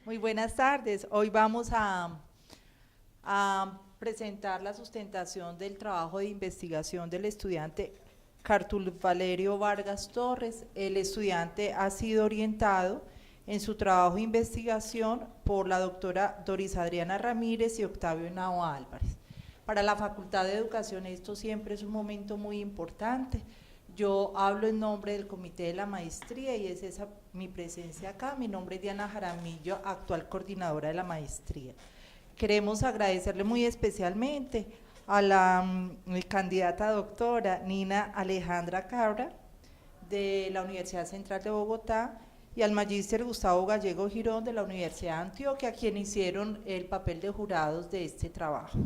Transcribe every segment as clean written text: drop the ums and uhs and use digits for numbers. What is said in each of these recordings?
Muy buenas tardes. Hoy vamos a presentar la sustentación del trabajo de investigación del estudiante Cartul Valerio Vargas Torres. El estudiante ha sido orientado en su trabajo de investigación por la doctora Doris Adriana Ramírez y Octavio Henao Álvarez. Para la Facultad de Educación esto siempre es un momento muy importante. Yo hablo en nombre del Comité de la Maestría y es esa mi presencia acá. Mi nombre es Diana Jaramillo, actual coordinadora de la Maestría. Queremos agradecerle muy especialmente a la candidata doctora Nina Alejandra Cabra de la Universidad Central de Bogotá y al magíster Gustavo Gallego Girón de la Universidad de Antioquia, quienes hicieron el papel de jurados de este trabajo.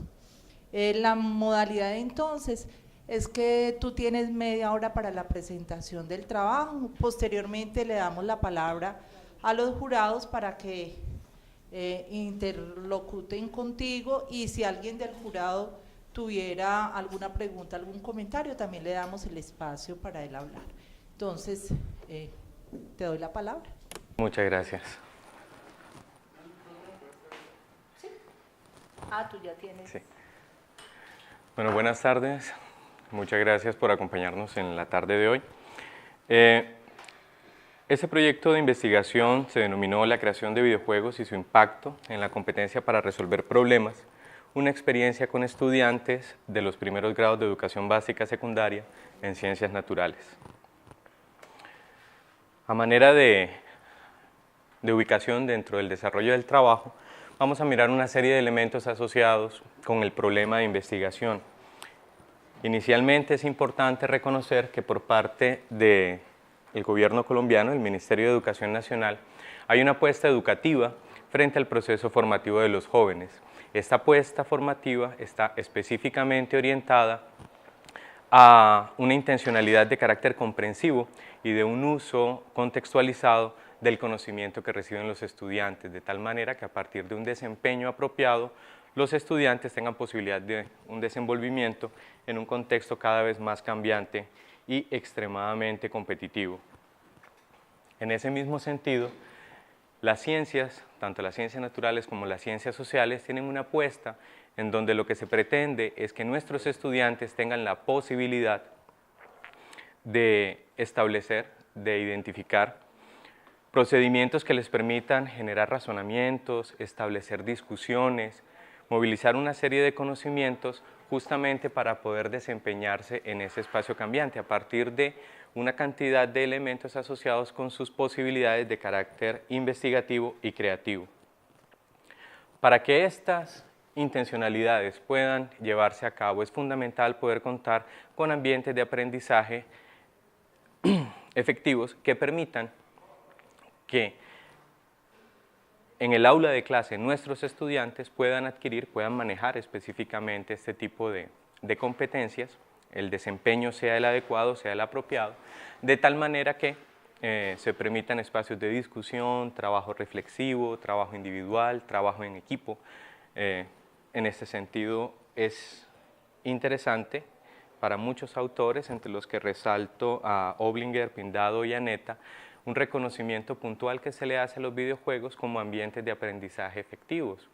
La modalidad entonces es que tú tienes media hora para la presentación del trabajo, posteriormente le damos la palabra a los jurados para que interlocuten contigo y si alguien del jurado tuviera alguna pregunta, algún comentario, también le damos el espacio para él hablar. Entonces, te doy la palabra. Muchas gracias. ¿Sí? Ah, tú ya tienes. Sí. Bueno, buenas tardes. Muchas gracias por acompañarnos en la tarde de hoy. Este proyecto de investigación se denominó La creación de videojuegos y su impacto en la competencia para resolver problemas, una experiencia con estudiantes de los primeros grados de educación básica secundaria en ciencias naturales. A manera de ubicación dentro del desarrollo del trabajo, vamos a mirar una serie de elementos asociados con el problema de investigación. Inicialmente es importante reconocer que por parte del gobierno colombiano, el Ministerio de Educación Nacional, hay una apuesta educativa frente al proceso formativo de los jóvenes. Esta apuesta formativa está específicamente orientada a una intencionalidad de carácter comprensivo y de un uso contextualizado del conocimiento que reciben los estudiantes, de tal manera que a partir de un desempeño apropiado, los estudiantes tengan posibilidad de un desenvolvimiento en un contexto cada vez más cambiante y extremadamente competitivo. En ese mismo sentido, las ciencias, tanto las ciencias naturales como las ciencias sociales, tienen una apuesta en donde lo que se pretende es que nuestros estudiantes tengan la posibilidad de establecer, de identificar procedimientos que les permitan generar razonamientos, establecer discusiones, movilizar una serie de conocimientos justamente para poder desempeñarse en ese espacio cambiante a partir de una cantidad de elementos asociados con sus posibilidades de carácter investigativo y creativo. Para que estas intencionalidades puedan llevarse a cabo es fundamental poder contar con ambientes de aprendizaje efectivos que permitan que en el aula de clase nuestros estudiantes puedan adquirir, puedan manejar específicamente este tipo de competencias, el desempeño sea el adecuado, sea el apropiado, de tal manera que se permitan espacios de discusión, trabajo reflexivo, trabajo individual, trabajo en equipo. En este sentido es interesante para muchos autores, entre los que resalto a Oblinger, Pindado y Aneta, un reconocimiento puntual que se le hace a los videojuegos como ambientes de aprendizaje efectivos.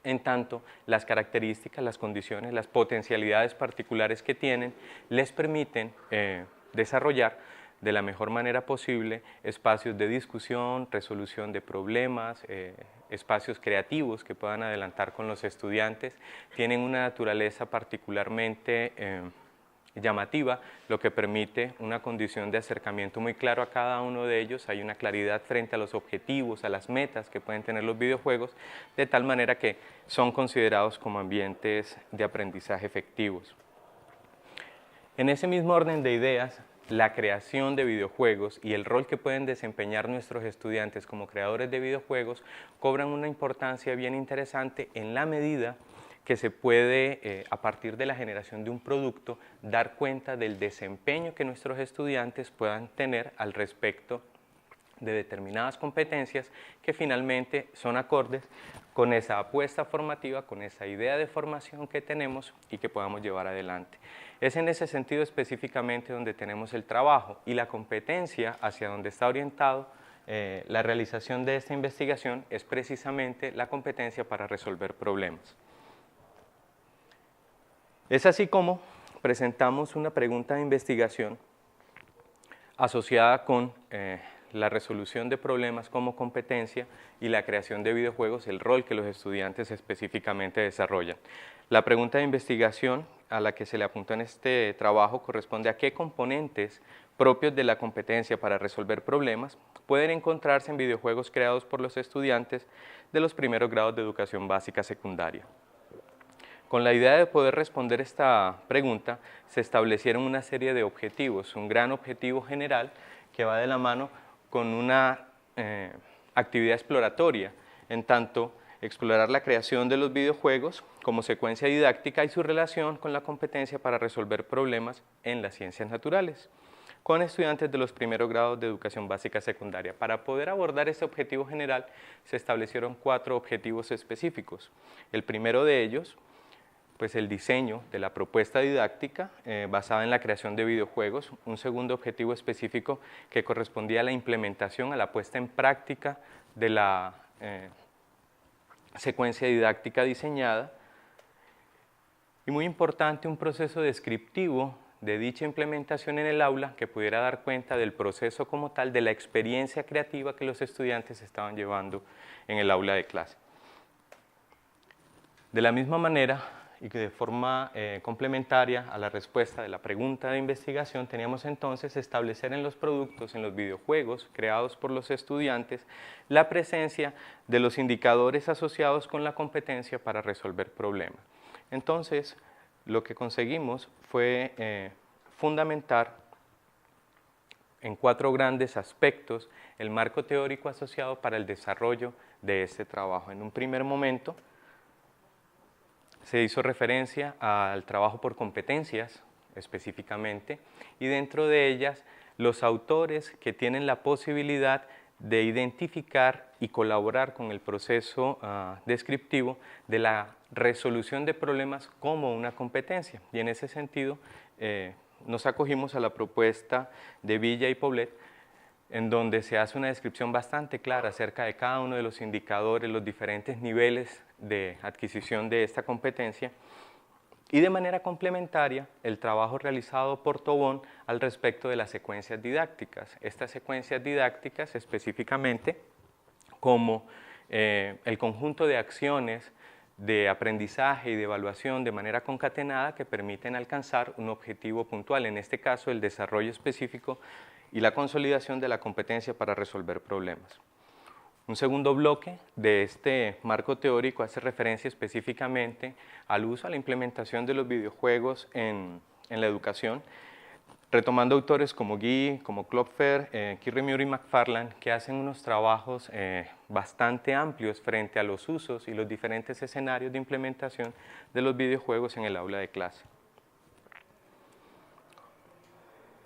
En tanto, las características, las condiciones, las potencialidades particulares que tienen les permiten desarrollar de la mejor manera posible espacios de discusión, resolución de problemas, espacios creativos que puedan adelantar con los estudiantes. Tienen una naturaleza particularmente llamativa, lo que permite una condición de acercamiento muy claro a cada uno de ellos. Hay una claridad frente a los objetivos, a las metas que pueden tener los videojuegos, de tal manera que son considerados como ambientes de aprendizaje efectivos. En ese mismo orden de ideas, la creación de videojuegos y el rol que pueden desempeñar nuestros estudiantes como creadores de videojuegos cobran una importancia bien interesante en la medida que se puede, a partir de la generación de un producto, dar cuenta del desempeño que nuestros estudiantes puedan tener al respecto de determinadas competencias que finalmente son acordes con esa apuesta formativa, con esa idea de formación que tenemos y que podamos llevar adelante. Es en ese sentido específicamente donde tenemos el trabajo y la competencia hacia donde está orientado la realización de esta investigación es precisamente la competencia para resolver problemas. Es así como presentamos una pregunta de investigación asociada con la resolución de problemas como competencia y la creación de videojuegos, el rol que los estudiantes específicamente desarrollan. La pregunta de investigación a la que se le apuntó en este trabajo corresponde a qué componentes propios de la competencia para resolver problemas pueden encontrarse en videojuegos creados por los estudiantes de los primeros grados de educación básica secundaria. Con la idea de poder responder esta pregunta, se establecieron una serie de objetivos, un gran objetivo general que va de la mano con una actividad exploratoria, en tanto explorar la creación de los videojuegos como secuencia didáctica y su relación con la competencia para resolver problemas en las ciencias naturales, con estudiantes de los primeros grados de educación básica secundaria. Para poder abordar este objetivo general, se establecieron 4 objetivos específicos. El primero de ellos, pues el diseño de la propuesta didáctica basada en la creación de videojuegos. Un segundo objetivo específico que correspondía a la implementación, a la puesta en práctica de la secuencia didáctica diseñada. Y muy importante, un proceso descriptivo de dicha implementación en el aula que pudiera dar cuenta del proceso como tal, de la experiencia creativa que los estudiantes estaban llevando en el aula de clase. De la misma manera, y que de forma complementaria a la respuesta de la pregunta de investigación, teníamos entonces establecer en los productos, en los videojuegos creados por los estudiantes, la presencia de los indicadores asociados con la competencia para resolver problemas. Entonces, lo que conseguimos fue fundamentar en 4 grandes aspectos el marco teórico asociado para el desarrollo de este trabajo. En un primer momento, se hizo referencia al trabajo por competencias específicamente, y dentro de ellas los autores que tienen la posibilidad de identificar y colaborar con el proceso descriptivo de la resolución de problemas como una competencia. Y en ese sentido nos acogimos a la propuesta de Villa y Poblet, en donde se hace una descripción bastante clara acerca de cada uno de los indicadores, los diferentes niveles de adquisición de esta competencia, y de manera complementaria el trabajo realizado por Tobón al respecto de las secuencias didácticas. Estas secuencias didácticas específicamente como el conjunto de acciones de aprendizaje y de evaluación de manera concatenada que permiten alcanzar un objetivo puntual, en este caso el desarrollo específico y la consolidación de la competencia para resolver problemas. Un segundo bloque de este marco teórico hace referencia específicamente al uso, a la implementación de los videojuegos en la educación, retomando autores como Guy, como Klopfer, Kirby-Muir y McFarland, que hacen unos trabajos bastante amplios frente a los usos y los diferentes escenarios de implementación de los videojuegos en el aula de clase.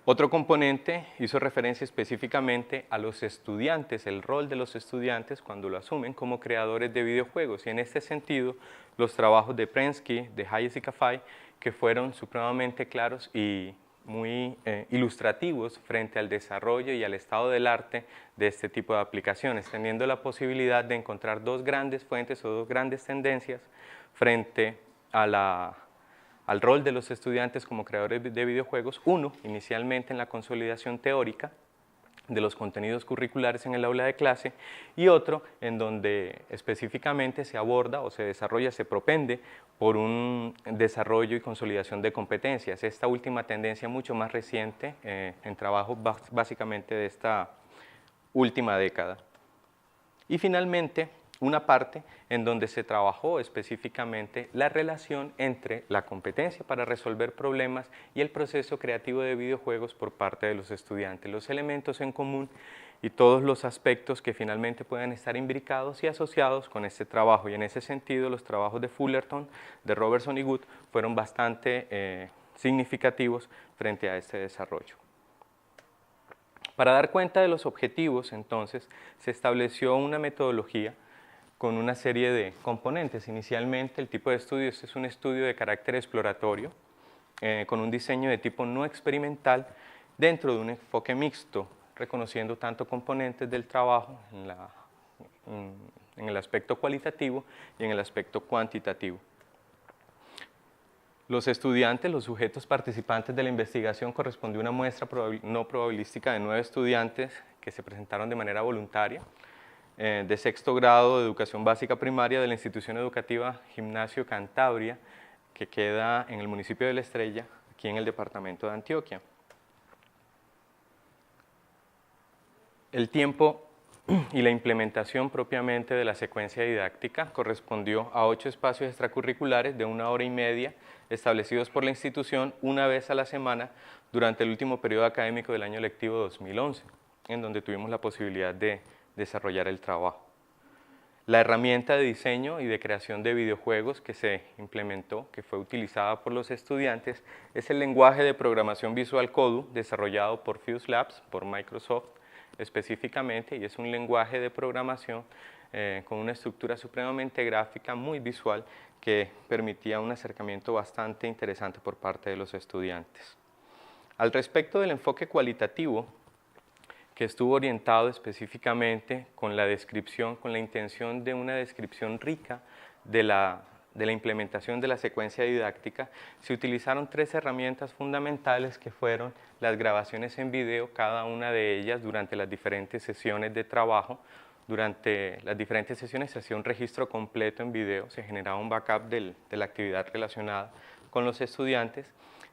Otro componente hizo referencia específicamente a los estudiantes, el rol de los estudiantes cuando lo asumen como creadores de videojuegos, y en este sentido los trabajos de Prensky, de Hayes y Cafay, que fueron supremamente claros y muy ilustrativos frente al desarrollo y al estado del arte de este tipo de aplicaciones, teniendo la posibilidad de encontrar 2 grandes fuentes o 2 grandes tendencias frente a al rol de los estudiantes como creadores de videojuegos. Uno, inicialmente en la consolidación teórica de los contenidos curriculares en el aula de clase, y otro en donde específicamente se aborda o se desarrolla, se propende por un desarrollo y consolidación de competencias. Esta última tendencia mucho más reciente en trabajo básicamente de esta última década. Y finalmente, una parte en donde se trabajó específicamente la relación entre la competencia para resolver problemas y el proceso creativo de videojuegos por parte de los estudiantes, los elementos en común y todos los aspectos que finalmente puedan estar imbricados y asociados con este trabajo. Y en ese sentido, los trabajos de Fullerton, de Robertson y Good fueron bastante significativos frente a este desarrollo. Para dar cuenta de los objetivos, entonces, se estableció una metodología con una serie de componentes. Inicialmente, el tipo de estudio es un estudio de carácter exploratorio, con un diseño de tipo no experimental dentro de un enfoque mixto reconociendo tanto componentes del trabajo en el aspecto cualitativo y en el aspecto cuantitativo. Los estudiantes, los sujetos participantes de la investigación, correspondió a una muestra no probabilística de 9 estudiantes que se presentaron de manera voluntaria, de sexto grado de educación básica primaria de la institución educativa Gimnasio Cantabria, que queda en el municipio de La Estrella, aquí en el departamento de Antioquia. El tiempo y la implementación propiamente de la secuencia didáctica correspondió a 8 espacios extracurriculares de 1 hora y media establecidos por la institución una vez a la semana durante el último periodo académico del año lectivo 2011, en donde tuvimos la posibilidad de desarrollar el trabajo. La herramienta de diseño y de creación de videojuegos que se implementó, que fue utilizada por los estudiantes, es el lenguaje de programación visual Codu, desarrollado por Fuse Labs, por Microsoft específicamente, y es un lenguaje de programación con una estructura supremamente gráfica, muy visual, que permitía un acercamiento bastante interesante por parte de los estudiantes. Al respecto del enfoque cualitativo, que estuvo orientado específicamente con la descripción, con la intención de una descripción rica de la implementación de la secuencia didáctica, se utilizaron 3 herramientas fundamentales que fueron las grabaciones en video, cada una de ellas durante las diferentes sesiones de trabajo. Durante las diferentes sesiones se hacía un registro completo en video, se generaba un backup de la actividad relacionada con los estudiantes,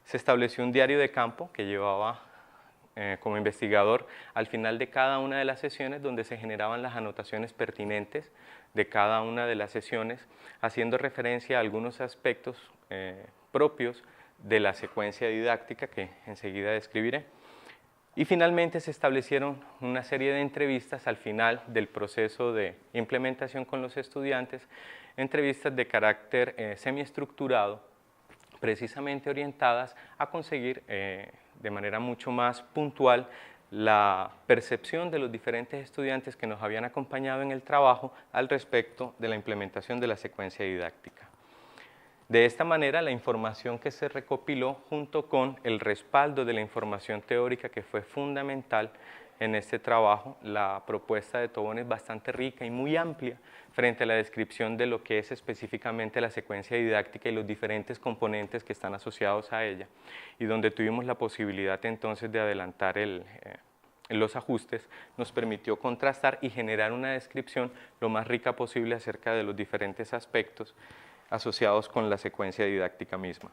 se estableció un diario de campo que llevaba como investigador al final de cada una de las sesiones, donde se generaban las anotaciones pertinentes de cada una de las sesiones, haciendo referencia a algunos aspectos propios de la secuencia didáctica que enseguida describiré. Y finalmente se establecieron una serie de entrevistas al final del proceso de implementación con los estudiantes, entrevistas de carácter semiestructurado, precisamente orientadas a conseguir de manera mucho más puntual la percepción de los diferentes estudiantes que nos habían acompañado en el trabajo al respecto de la implementación de la secuencia didáctica. De esta manera, la información que se recopiló junto con el respaldo de la información teórica que fue fundamental en este trabajo, la propuesta de Tobón es bastante rica y muy amplia frente a la descripción de lo que es específicamente la secuencia didáctica y los diferentes componentes que están asociados a ella, y donde tuvimos la posibilidad entonces de adelantar los ajustes, nos permitió contrastar y generar una descripción lo más rica posible acerca de los diferentes aspectos asociados con la secuencia didáctica misma.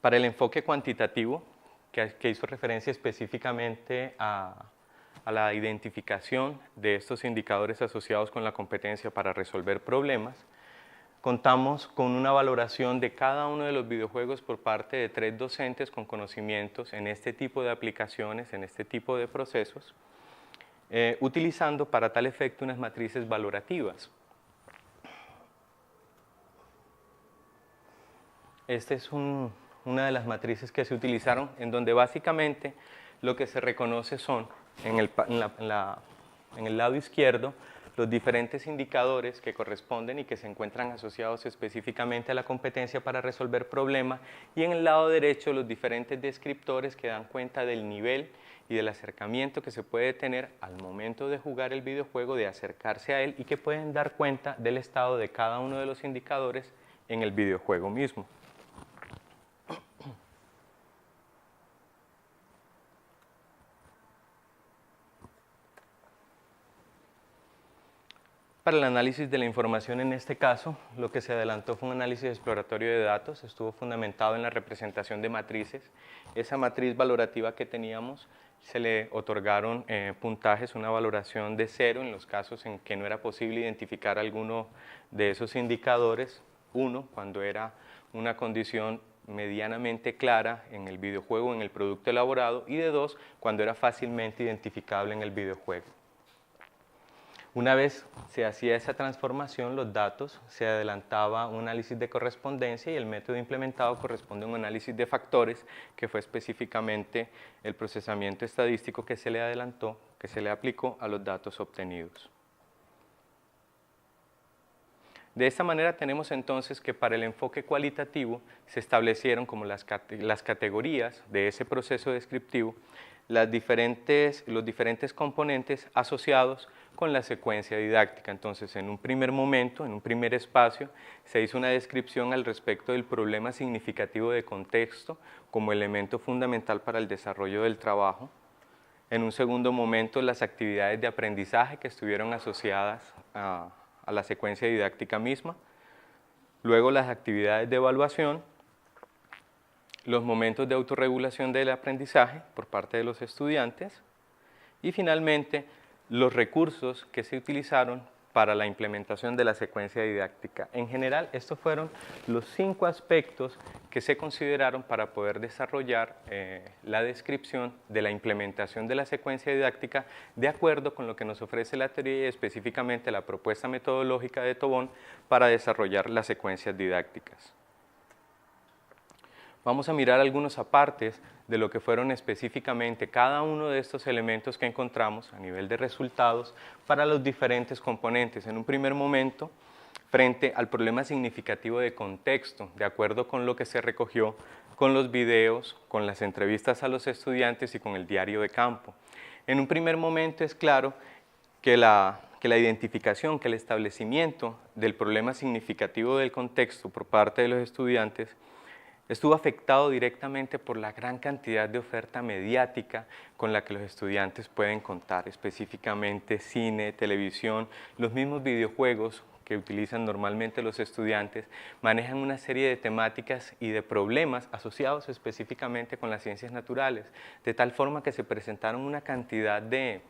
Para el enfoque cuantitativo, que hizo referencia específicamente a la identificación de estos indicadores asociados con la competencia para resolver problemas, contamos con una valoración de cada uno de los videojuegos por parte de 3 docentes con conocimientos en este tipo de aplicaciones, en este tipo de procesos, utilizando para tal efecto unas matrices valorativas. Esta es una de las matrices que se utilizaron, en donde básicamente lo que se reconoce son, en el lado izquierdo, los diferentes indicadores que corresponden y que se encuentran asociados específicamente a la competencia para resolver problemas, y en el lado derecho los diferentes descriptores que dan cuenta del nivel y del acercamiento que se puede tener al momento de jugar el videojuego, de acercarse a él, y que pueden dar cuenta del estado de cada uno de los indicadores en el videojuego mismo. Para el análisis de la información en este caso, lo que se adelantó fue un análisis exploratorio de datos, estuvo fundamentado en la representación de matrices. Esa matriz valorativa que teníamos, se le otorgaron puntajes, una valoración de 0 en los casos en que no era posible identificar alguno de esos indicadores, 1 cuando era una condición medianamente clara en el videojuego, en el producto elaborado, y de 2 cuando era fácilmente identificable en el videojuego. Una vez se hacía esa transformación, los datos, se adelantaba un análisis de correspondencia, y el método implementado corresponde a un análisis de factores, que fue específicamente el procesamiento estadístico que se le adelantó, que se le aplicó a los datos obtenidos. De esta manera tenemos entonces que para el enfoque cualitativo se establecieron como las categorías de ese proceso descriptivo, los diferentes componentes asociados con la secuencia didáctica. Entonces, en un primer momento, en un primer espacio, se hizo una descripción al respecto del problema significativo de contexto como elemento fundamental para el desarrollo del trabajo. En un segundo momento, las actividades de aprendizaje que estuvieron asociadas a la secuencia didáctica misma. Luego, las actividades de evaluación, los momentos de autorregulación del aprendizaje por parte de los estudiantes y finalmente los recursos que se utilizaron para la implementación de la secuencia didáctica. En general, estos fueron los 5 aspectos que se consideraron para poder desarrollar la descripción de la implementación de la secuencia didáctica de acuerdo con lo que nos ofrece la teoría y específicamente la propuesta metodológica de Tobón para desarrollar las secuencias didácticas. Vamos a mirar algunos apartes de lo que fueron específicamente cada uno de estos elementos que encontramos a nivel de resultados para los diferentes componentes. En un primer momento, frente al problema significativo de contexto, de acuerdo con lo que se recogió con los videos, con las entrevistas a los estudiantes y con el diario de campo. En un primer momento es claro que la identificación, que el establecimiento del problema significativo del contexto por parte de los estudiantes estuvo afectado directamente por la gran cantidad de oferta mediática con la que los estudiantes pueden contar, específicamente cine, televisión, los mismos videojuegos que utilizan normalmente los estudiantes, manejan una serie de temáticas y de problemas asociados específicamente con las ciencias naturales, de tal forma que se presentaron una cantidad de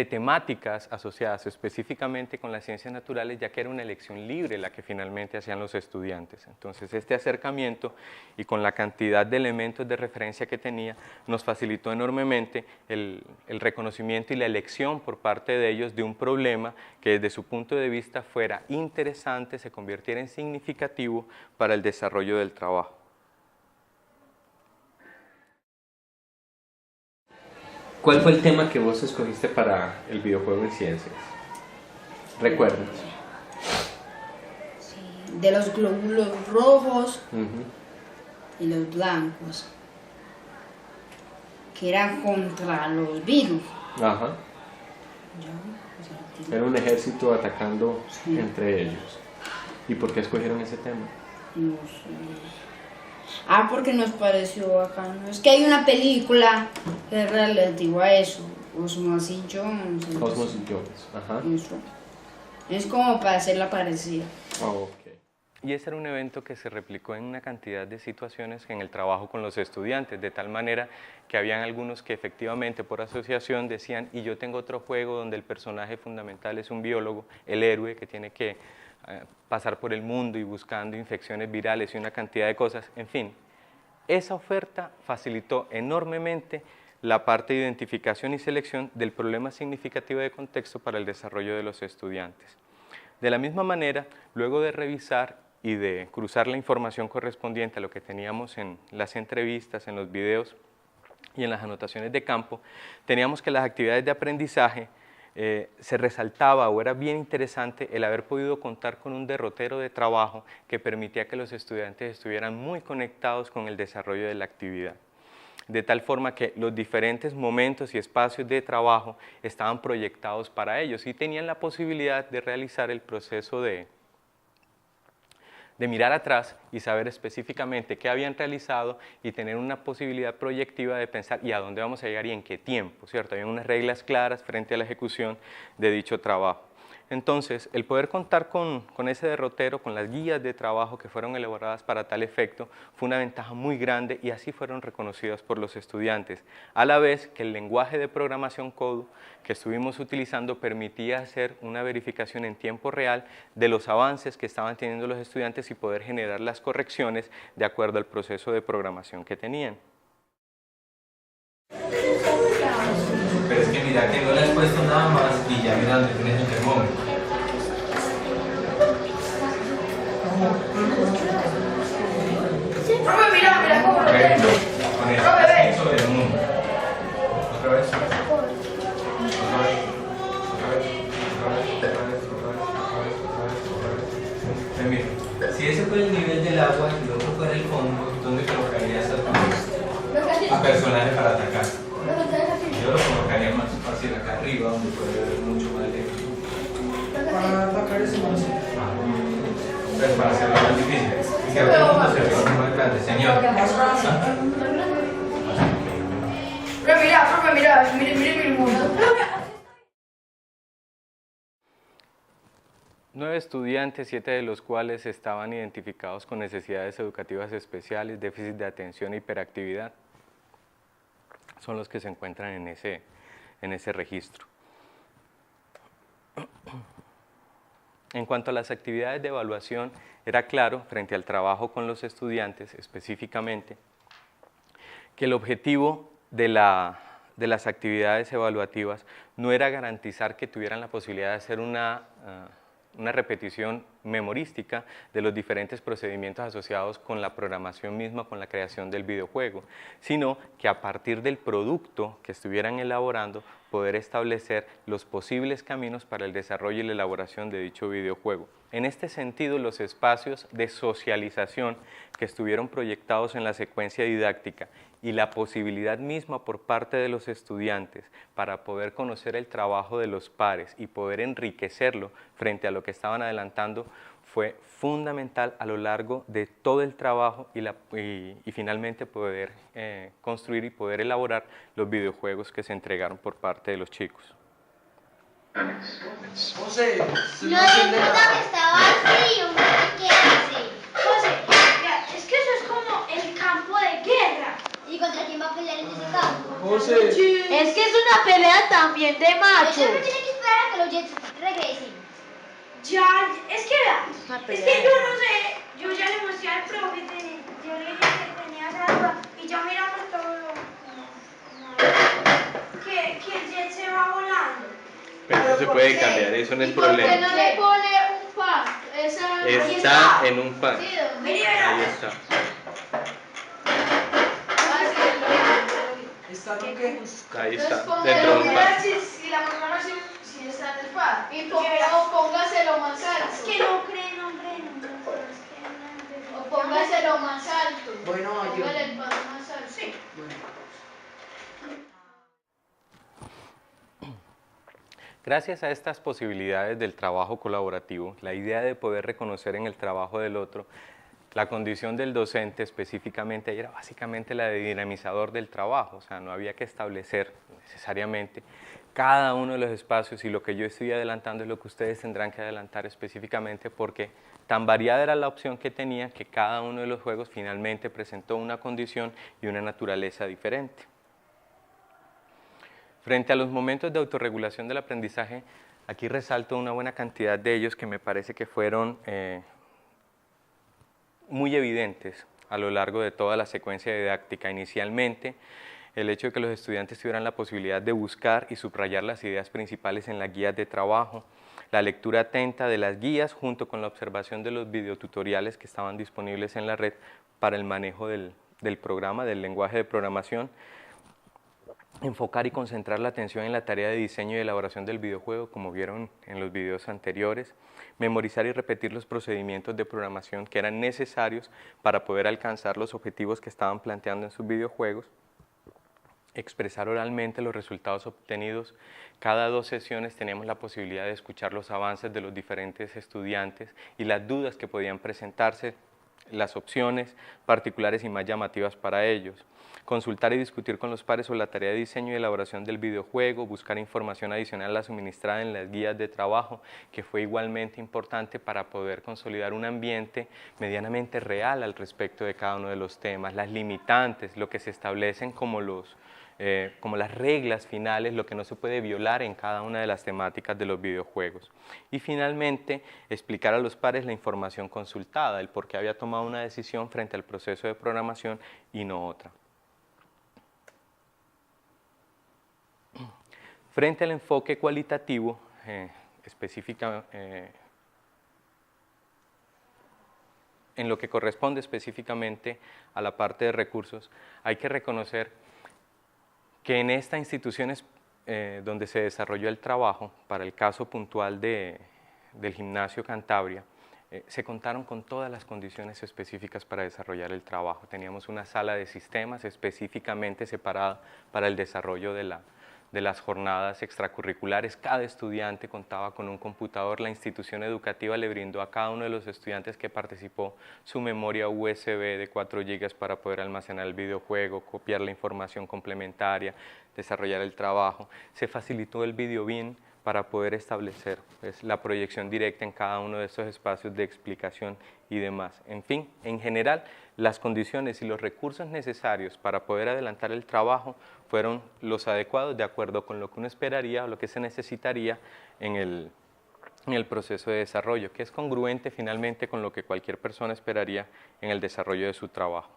temáticas asociadas específicamente con las ciencias naturales, ya que era una elección libre la que finalmente hacían los estudiantes. Entonces, este acercamiento y con la cantidad de elementos de referencia que tenía, nos facilitó enormemente el reconocimiento y la elección por parte de ellos de un problema que desde su punto de vista fuera interesante, se convirtiera en significativo para el desarrollo del trabajo. ¿Cuál fue el tema que vos escogiste para el videojuego en ciencias? ¿Recuerdas? Sí, de los glóbulos rojos y los blancos, que eran contra los virus. Ajá. Era un ejército atacando entre ellos. ¿Y por qué escogieron ese tema? No sé. Porque nos pareció bacano. Es que hay una película que es relativa a eso, Osmos y Jones. Osmos y Jones, ajá. Eso. Es como para hacerla parecida. Oh, ok. Y ese era un evento que se replicó en una cantidad de situaciones en el trabajo con los estudiantes, de tal manera que habían algunos que efectivamente por asociación decían, y yo tengo otro juego donde el personaje fundamental es un biólogo, el héroe que tiene que pasar por el mundo y buscando infecciones virales y una cantidad de cosas, en fin. Esa oferta facilitó enormemente la parte de identificación y selección del problema significativo de contexto para el desarrollo de los estudiantes. De la misma manera, luego de revisar y de cruzar la información correspondiente a lo que teníamos en las entrevistas, en los videos y en las anotaciones de campo, teníamos que las actividades de aprendizaje se resaltaba o era bien interesante el haber podido contar con un derrotero de trabajo que permitía que los estudiantes estuvieran muy conectados con el desarrollo de la actividad. De tal forma que los diferentes momentos y espacios de trabajo estaban proyectados para ellos y tenían la posibilidad de realizar el proceso de mirar atrás y saber específicamente qué habían realizado y tener una posibilidad proyectiva de pensar y a dónde vamos a llegar y en qué tiempo, ¿cierto? Había unas reglas claras frente a la ejecución de dicho trabajo. Entonces, el poder contar con ese derrotero, con las guías de trabajo que fueron elaboradas para tal efecto, fue una ventaja muy grande y así fueron reconocidas por los estudiantes, a la vez que el lenguaje de programación Codo que estuvimos utilizando permitía hacer una verificación en tiempo real de los avances que estaban teniendo los estudiantes y poder generar las correcciones de acuerdo al proceso de programación que tenían. Pero es que mira que no le has puesto nada más y ya mira dónde tienes el termómetro. Profe, mira cómo lo tengo. Con el ascenso del mundo. Otra vez. Otra vez. Otra vez. Otra vez. Otra vez. Otra vez. Otra vez. donde puede ver mucho más lejos. Para sacar ese más. Pues para hacerlo más difícil. Y que a todo el mundo se vea más grande, señor. Más fácil. Profe, mire el mundo. 9 estudiantes, 7 de los cuales estaban identificados con necesidades educativas especiales, déficit de atención e hiperactividad, son los que se encuentran en ese registro. En cuanto a las actividades de evaluación, era claro, frente al trabajo con los estudiantes específicamente, que el objetivo de las actividades evaluativas no era garantizar que tuvieran la posibilidad de hacer una repetición memorística de los diferentes procedimientos asociados con la programación misma, con la creación del videojuego, sino que a partir del producto que estuvieran elaborando, poder establecer los posibles caminos para el desarrollo y la elaboración de dicho videojuego. En este sentido, los espacios de socialización que estuvieron proyectados en la secuencia didáctica y la posibilidad misma por parte de los estudiantes para poder conocer el trabajo de los pares y poder enriquecerlo frente a lo que estaban adelantando fue fundamental a lo largo de todo el trabajo y finalmente poder construir y poder elaborar los videojuegos que se entregaron por parte de los chicos. José, Lo importante estaba vacío, ¿qué hace? José, mira, es que eso es como el campo de guerra. ¿Y contra quién va a pelear en ese campo? José. Es que es una pelea también de machos. Eso no tiene que esperar a que los Jets regresen. Ya, es que vea, es que yo no sé, yo ya le mostré al profe, yo le dije que tenía esa duda y ya miramos todo, que el jet se va volando. Pero eso se puede cambiar, eso no es problema. no le pone un pan? Está en un pan. Mire, Ahí está. ¿Está en qué? Ahí está, dentro de un pan. si la programación si está en el pan. Y póngaselo más alto. Es que no creen, hombre, O póngaselo más alto. Bueno, yo. Póngale el pan más alto. Sí. Gracias a estas posibilidades del trabajo colaborativo, la idea de poder reconocer en el trabajo del otro la condición del docente específicamente era básicamente la de dinamizador del trabajo, o sea, no había que establecer necesariamente cada uno de los espacios y lo que yo estoy adelantando es lo que ustedes tendrán que adelantar específicamente porque tan variada era la opción que tenía que cada uno de los juegos finalmente presentó una condición y una naturaleza diferente. Frente a los momentos de autorregulación del aprendizaje, aquí resalto una buena cantidad de ellos que me parece que fueron muy evidentes a lo largo de toda la secuencia didáctica. Inicialmente, el hecho de que los estudiantes tuvieran la posibilidad de buscar y subrayar las ideas principales en las guías de trabajo, la lectura atenta de las guías junto con la observación de los videotutoriales que estaban disponibles en la red para el manejo del programa, del lenguaje de programación, enfocar y concentrar la atención en la tarea de diseño y elaboración del videojuego, como vieron en los videos anteriores, memorizar y repetir los procedimientos de programación que eran necesarios para poder alcanzar los objetivos que estaban planteando en sus videojuegos, expresar oralmente los resultados obtenidos. Cada 2 sesiones teníamos la posibilidad de escuchar los avances de los diferentes estudiantes y las dudas que podían presentarse, las opciones particulares y más llamativas para ellos. Consultar y discutir con los pares sobre la tarea de diseño y elaboración del videojuego, buscar información adicional a la suministrada en las guías de trabajo, que fue igualmente importante para poder consolidar un ambiente medianamente real al respecto de cada uno de los temas, las limitantes, lo que se establecen como las reglas finales, lo que no se puede violar en cada una de las temáticas de los videojuegos. Y finalmente, explicar a los pares la información consultada, el por qué había tomado una decisión frente al proceso de programación y no otra. Frente al enfoque cualitativo, en lo que corresponde específicamente a la parte de recursos, hay que reconocer que en esta institución donde se desarrolló el trabajo, para el caso puntual del Gimnasio Cantabria, se contaron con todas las condiciones específicas para desarrollar el trabajo. Teníamos una sala de sistemas específicamente separada para el desarrollo de las jornadas extracurriculares. Cada estudiante contaba con un computador. La institución educativa le brindó a cada uno de los estudiantes que participó su memoria USB de 4 GB para poder almacenar el videojuego, copiar la información complementaria, desarrollar el trabajo. Se facilitó el videobin para poder establecer pues, la proyección directa en cada uno de estos espacios de explicación y demás. En fin, en general, las condiciones y los recursos necesarios para poder adelantar el trabajo fueron los adecuados de acuerdo con lo que uno esperaría o lo que se necesitaría en el proceso de desarrollo, que es congruente finalmente con lo que cualquier persona esperaría en el desarrollo de su trabajo.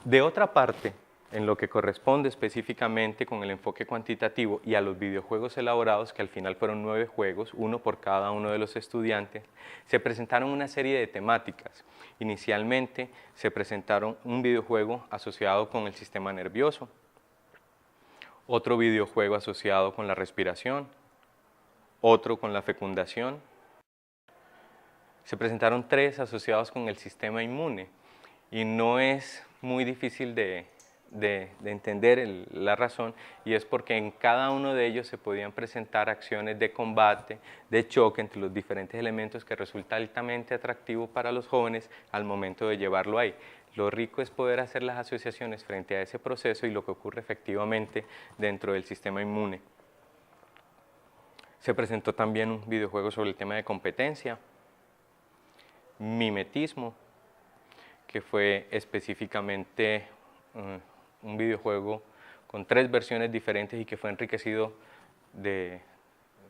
De otra parte, en lo que corresponde específicamente con el enfoque cuantitativo y a los videojuegos elaborados, que al final fueron 9 juegos, uno por cada uno de los estudiantes, se presentaron una serie de temáticas. Inicialmente se presentaron un videojuego asociado con el sistema nervioso, otro videojuego asociado con la respiración, otro con la fecundación. Se presentaron 3 asociados con el sistema inmune y no es muy difícil de entender la razón, y es porque en cada uno de ellos se podían presentar acciones de combate, de choque entre los diferentes elementos que resulta altamente atractivo para los jóvenes al momento de llevarlo ahí. Lo rico es poder hacer las asociaciones frente a ese proceso y lo que ocurre efectivamente dentro del sistema inmune. Se presentó también un videojuego sobre el tema de competencia, mimetismo, que fue específicamente un videojuego con 3 versiones diferentes y que fue enriquecido de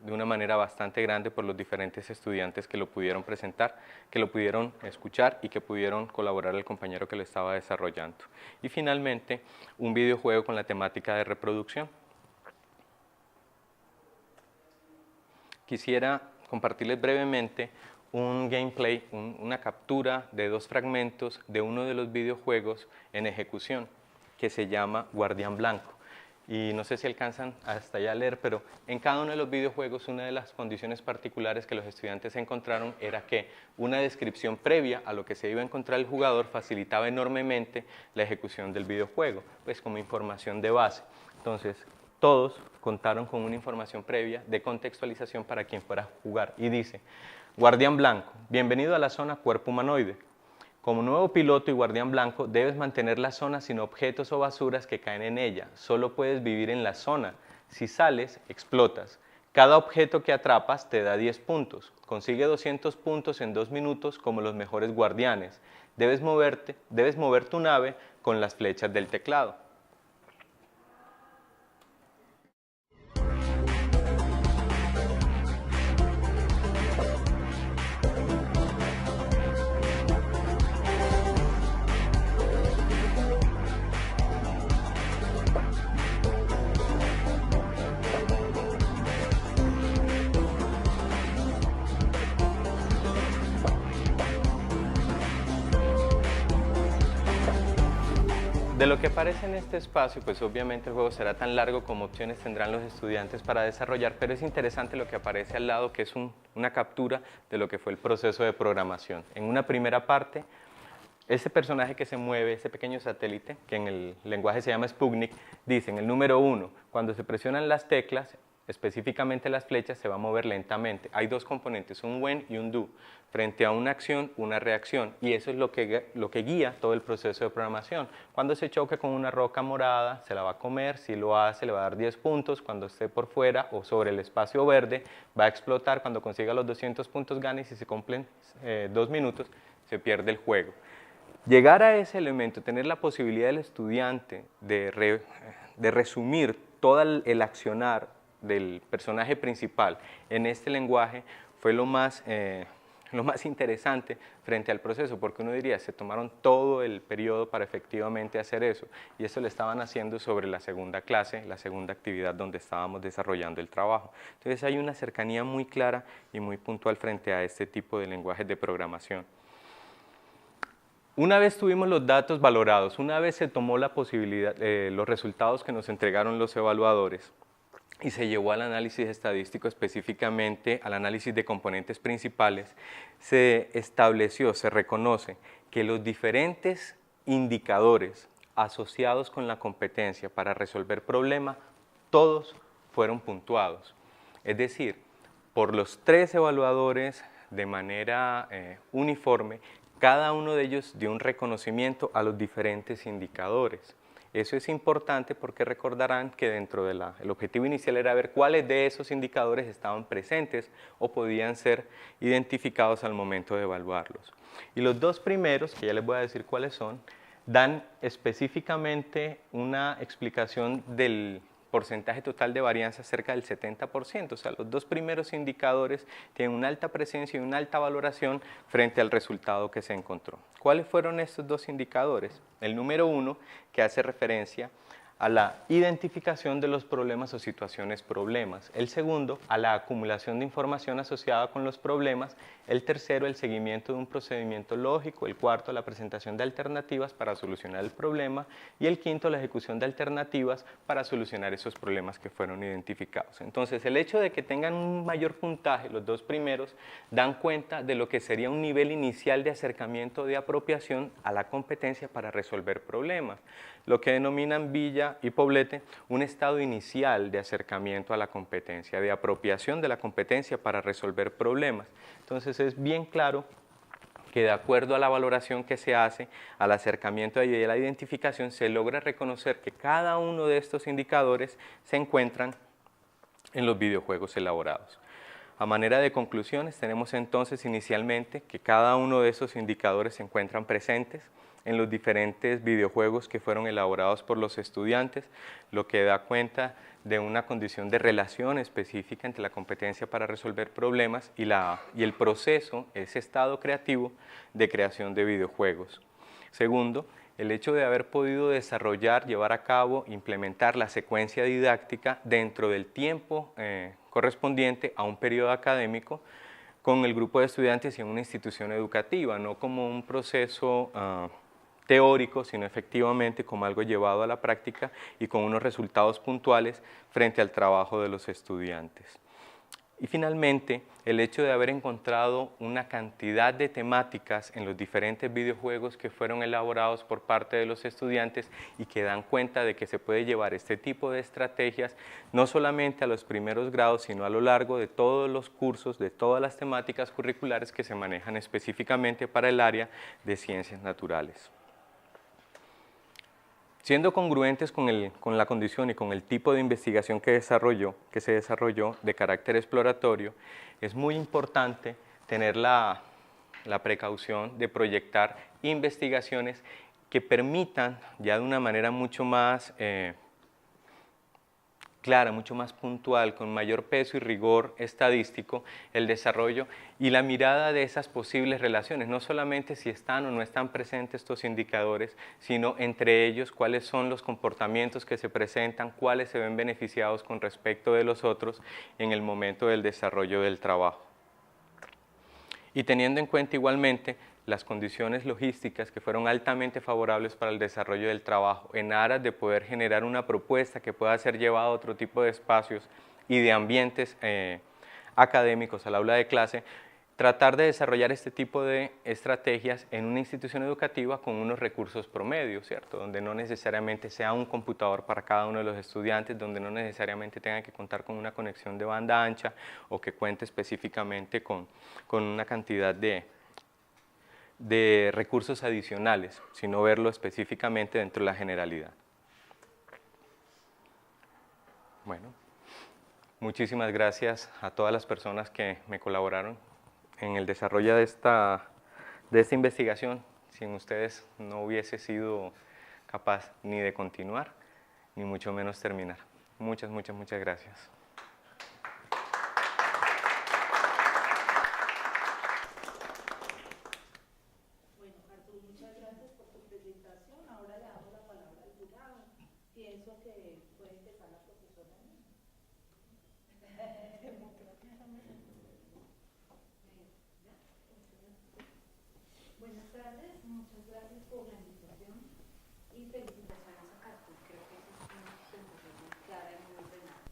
una manera bastante grande por los diferentes estudiantes que lo pudieron presentar, que lo pudieron escuchar y que pudieron colaborar al compañero que lo estaba desarrollando. Y finalmente, un videojuego con la temática de reproducción. Quisiera compartirles brevemente un gameplay, una captura de 2 fragmentos de uno de los videojuegos en ejecución, que se llama Guardián Blanco. Y no sé si alcanzan hasta allá a leer, pero en cada uno de los videojuegos una de las condiciones particulares que los estudiantes encontraron era que una descripción previa a lo que se iba a encontrar el jugador facilitaba enormemente la ejecución del videojuego, pues como información de base. Entonces, todos contaron con una información previa de contextualización para quien fuera a jugar. Y dice: Guardián Blanco, bienvenido a la zona cuerpo humanoide. Como nuevo piloto y guardián blanco, debes mantener la zona sin objetos o basuras que caen en ella. Solo puedes vivir en la zona. Si sales, explotas. Cada objeto que atrapas te da 10 puntos. Consigue 200 puntos en 2 minutos como los mejores guardianes. Debes mover tu nave con las flechas del teclado. De lo que aparece en este espacio, pues obviamente el juego será tan largo como opciones tendrán los estudiantes para desarrollar, pero es interesante lo que aparece al lado, que es una captura de lo que fue el proceso de programación. En una primera parte, este personaje que se mueve, este pequeño satélite, que en el lenguaje se llama Sputnik, dice en el número 1, cuando se presionan las teclas, específicamente las flechas, se va a mover lentamente. Hay 2 componentes, un when y un do. Frente a una acción, una reacción, y eso es lo que guía todo el proceso de programación. Cuando se choque con una roca morada, se la va a comer. Si lo hace, le va a dar 10 puntos. Cuando esté por fuera o sobre el espacio verde, va a explotar. Cuando consiga los 200 puntos, gana, y si se cumplen 2 minutos, se pierde el juego. Llegar a ese elemento, tener la posibilidad del estudiante de resumir todo el accionar del personaje principal en este lenguaje fue lo más interesante frente al proceso, porque uno diría, se tomaron todo el periodo para efectivamente hacer eso, y eso lo estaban haciendo sobre la segunda clase, la segunda actividad donde estábamos desarrollando el trabajo. Entonces hay una cercanía muy clara y muy puntual frente a este tipo de lenguajes de programación. Una vez tuvimos los datos valorados, una vez se tomó la posibilidad, los resultados que nos entregaron los evaluadores, y se llevó al análisis estadístico, específicamente al análisis de componentes principales, se estableció, se reconoce que los diferentes indicadores asociados con la competencia para resolver problemas, todos fueron puntuados. Es decir, por los 3 evaluadores de manera uniforme, cada uno de ellos dio un reconocimiento a los diferentes indicadores. Eso es importante porque recordarán que dentro del objetivo inicial era ver cuáles de esos indicadores estaban presentes o podían ser identificados al momento de evaluarlos. Y los 2 primeros, que ya les voy a decir cuáles son, dan específicamente una explicación del porcentaje total de varianza cerca del 70%, o sea, los 2 primeros indicadores tienen una alta presencia y una alta valoración frente al resultado que se encontró. ¿Cuáles fueron estos 2 indicadores? El número 1, que hace referencia a la identificación de los problemas o situaciones problemas. El segundo, a la acumulación de información asociada con los problemas. El tercero, el seguimiento de un procedimiento lógico. El cuarto, la presentación de alternativas para solucionar el problema. Y el quinto, la ejecución de alternativas para solucionar esos problemas que fueron identificados. Entonces, el hecho de que tengan un mayor puntaje, los 2 primeros, dan cuenta de lo que sería un nivel inicial de acercamiento de apropiación a la competencia para resolver problemas, lo que denominan Villa y Poblete un estado inicial de acercamiento a la competencia, de apropiación de la competencia para resolver problemas. Entonces es bien claro que de acuerdo a la valoración que se hace, al acercamiento y a la identificación, se logra reconocer que cada uno de estos indicadores se encuentran en los videojuegos elaborados. A manera de conclusiones, tenemos entonces inicialmente que cada uno de esos indicadores se encuentran presentes en los diferentes videojuegos que fueron elaborados por los estudiantes, lo que da cuenta de una condición de relación específica entre la competencia para resolver problemas y el proceso, ese estado creativo de creación de videojuegos. Segundo, el hecho de haber podido desarrollar, llevar a cabo, implementar la secuencia didáctica dentro del tiempo correspondiente a un periodo académico con el grupo de estudiantes y en una institución educativa, no como un proceso teórico, sino efectivamente como algo llevado a la práctica y con unos resultados puntuales frente al trabajo de los estudiantes. Y finalmente, el hecho de haber encontrado una cantidad de temáticas en los diferentes videojuegos que fueron elaborados por parte de los estudiantes y que dan cuenta de que se puede llevar este tipo de estrategias no solamente a los primeros grados, sino a lo largo de todos los cursos, de todas las temáticas curriculares que se manejan específicamente para el área de ciencias naturales. Siendo congruentes con la condición y con el tipo de investigación que se desarrolló de carácter exploratorio, es muy importante tener la precaución de proyectar investigaciones que permitan ya de una manera mucho más clara, mucho más puntual, con mayor peso y rigor estadístico, el desarrollo y la mirada de esas posibles relaciones, no solamente si están o no están presentes estos indicadores, sino entre ellos cuáles son los comportamientos que se presentan, cuáles se ven beneficiados con respecto de los otros en el momento del desarrollo del trabajo. Y teniendo en cuenta igualmente las condiciones logísticas que fueron altamente favorables para el desarrollo del trabajo, en aras de poder generar una propuesta que pueda ser llevada a otro tipo de espacios y de ambientes académicos al aula de clase, tratar de desarrollar este tipo de estrategias en una institución educativa con unos recursos promedios, ¿cierto? Donde no necesariamente sea un computador para cada uno de los estudiantes, donde no necesariamente tengan que contar con una conexión de banda ancha o que cuente específicamente con una cantidad de recursos adicionales, sino verlo específicamente dentro de la generalidad. Bueno, muchísimas gracias a todas las personas que me colaboraron en el desarrollo de esta investigación. Sin ustedes no hubiese sido capaz ni de continuar, ni mucho menos terminar. Muchas gracias. Buenas tardes, muchas gracias por la invitación y felicitaciones a Cartoon. Creo que esa es una presentación muy clara y muy ordenada.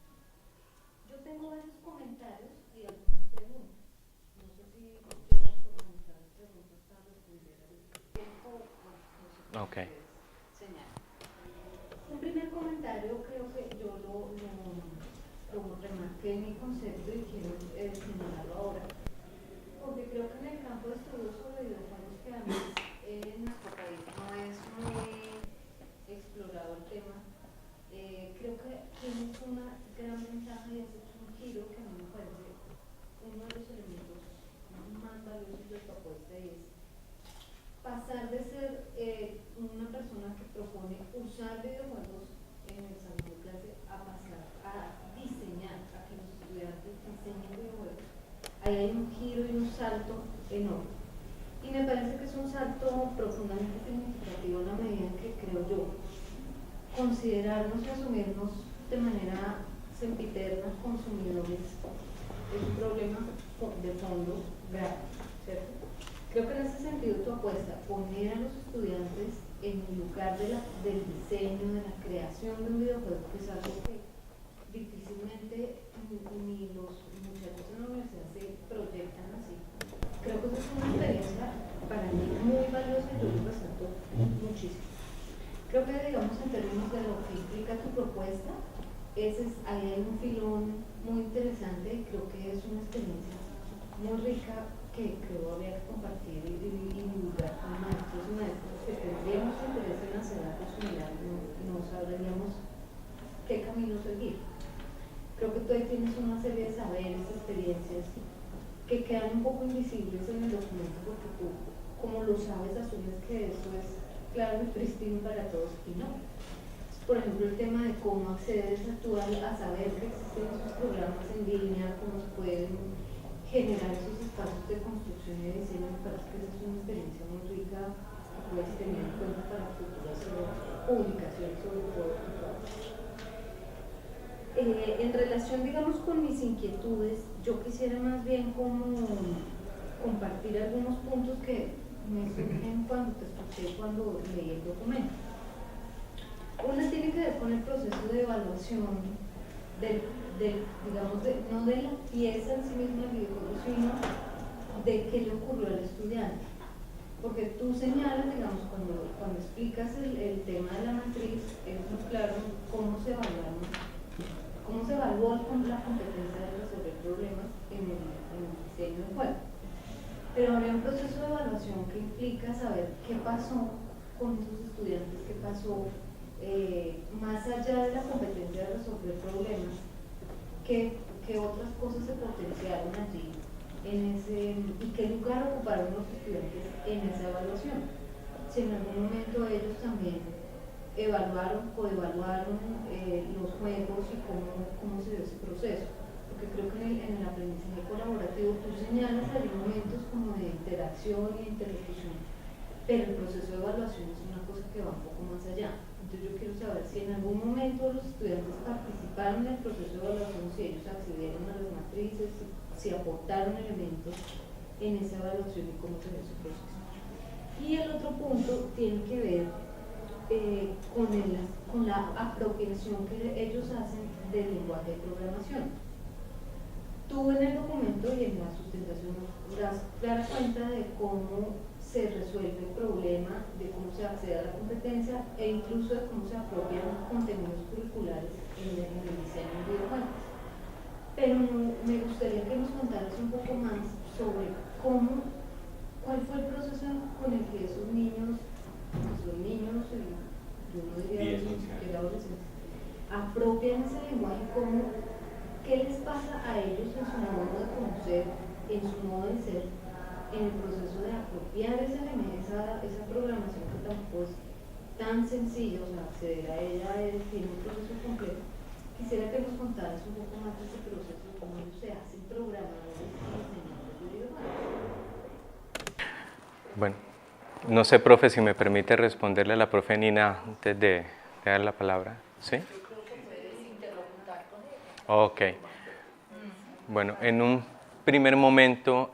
Yo tengo varios comentarios y algunas preguntas. No sé si quieras organizar las preguntas para responder al tiempo o no sé cómo Okay. señalar. comentario creo que yo lo remarqué en mi concepto y quiero señalarlo ahora, porque creo que en el campo de estudios sobre videojuegos, que además en nuestro país no es muy explorado el tema, creo que tienes una gran ventaja y haces un giro que a mí me parece uno de los elementos más valiosos de tu apuesta, y es pasar de ser una persona que propone usar videojuegos en el salón de clase a pasar a diseñar, a que los estudiantes diseñen videojuegos. Ahí hay un giro y un salto enorme. Y me parece que es un salto profundamente significativo en la medida en que, creo yo, considerarnos y asumirnos de manera sempiterna consumidores es un problema de fondo grave, ¿cierto? Creo que en ese sentido tu apuesta, poner a los estudiantes en el lugar del diseño, de la creación de un videojuego, que es algo que difícilmente ni los muchachos en la universidad se proyectan así. Creo que eso es una experiencia para mí muy valiosa y yo lo resalto muchísimo. Creo que, digamos, en términos de lo que implica tu propuesta, ahí hay un filón muy interesante y creo que es una experiencia muy rica que creo habría que compartir y divulgar con maestros y maestras que tendríamos interés en hacer algo similar, no sabríamos qué camino seguir. Creo que tú ahí tienes una serie de saberes, experiencias que quedan un poco invisibles en el documento porque tú, como lo sabes, asumes que eso es claro y prístino para todos y no. Por ejemplo, el tema de cómo accedes a saber que existen esos programas en línea, cómo se pueden generar esos espacios de construcción y diseño, me parece que esa es una experiencia muy rica que puedes tener en cuenta para futuras publicaciones sobre todo. En relación, digamos, con mis inquietudes, yo quisiera más bien como compartir algunos puntos que me surgen cuando te escuché, cuando leí el documento. Una tiene que ver con el proceso de evaluación digamos, no de la pieza en sí misma del videojuego, sino de qué le ocurrió al estudiante. Porque tú señalas, digamos, cuando explicas el tema de la matriz, es muy claro cómo se evaluó la competencia de resolver problemas en el diseño del juego. Pero habría un proceso de evaluación que implica saber qué pasó con esos estudiantes, qué pasó más allá de la competencia de resolver problemas, qué otras cosas se potenciaron allí y qué lugar ocuparon los estudiantes en esa evaluación. Si en algún momento ellos también evaluaron, coevaluaron los juegos y cómo se dio ese proceso. Porque creo que en el aprendizaje colaborativo tú señalas hay momentos como de interacción y de interlocución, pero el proceso de evaluación es una cosa que va un poco más allá. Entonces yo quiero saber si en algún momento los estudiantes participaron en el proceso de evaluación, si ellos accedieron a las matrices, si aportaron elementos en esa evaluación y cómo se dio ese proceso. Y el otro punto tiene que ver con la apropiación que ellos hacen del lenguaje de programación. Tú en el documento y en la sustentación das clara cuenta de cómo se resuelve el problema, de cómo se accede a la competencia e incluso de cómo se apropian contenidos curriculares en el diseño de videojuegos. Pero me gustaría que nos contaras un poco más sobre cuál fue el proceso con el que esos niños, yo no diría adolescentes, apropian ese lenguaje, qué les pasa a ellos en su modo de conocer, en su modo de ser, en el proceso de apropiar esa programación que tampoco es tan sencillo, o sea, acceder a ella tiene un proceso complejo. Quisiera que nos contaras un poco más de ese proceso, cómo ellos se hacen programadores y diseñadores de videojuegos. Bueno, no sé, profe, si me permite responderle a la profe Nina antes de dar la palabra. ¿Sí? Yo creo que puedes interlocutar con ella. Ok. Bueno, en un primer momento,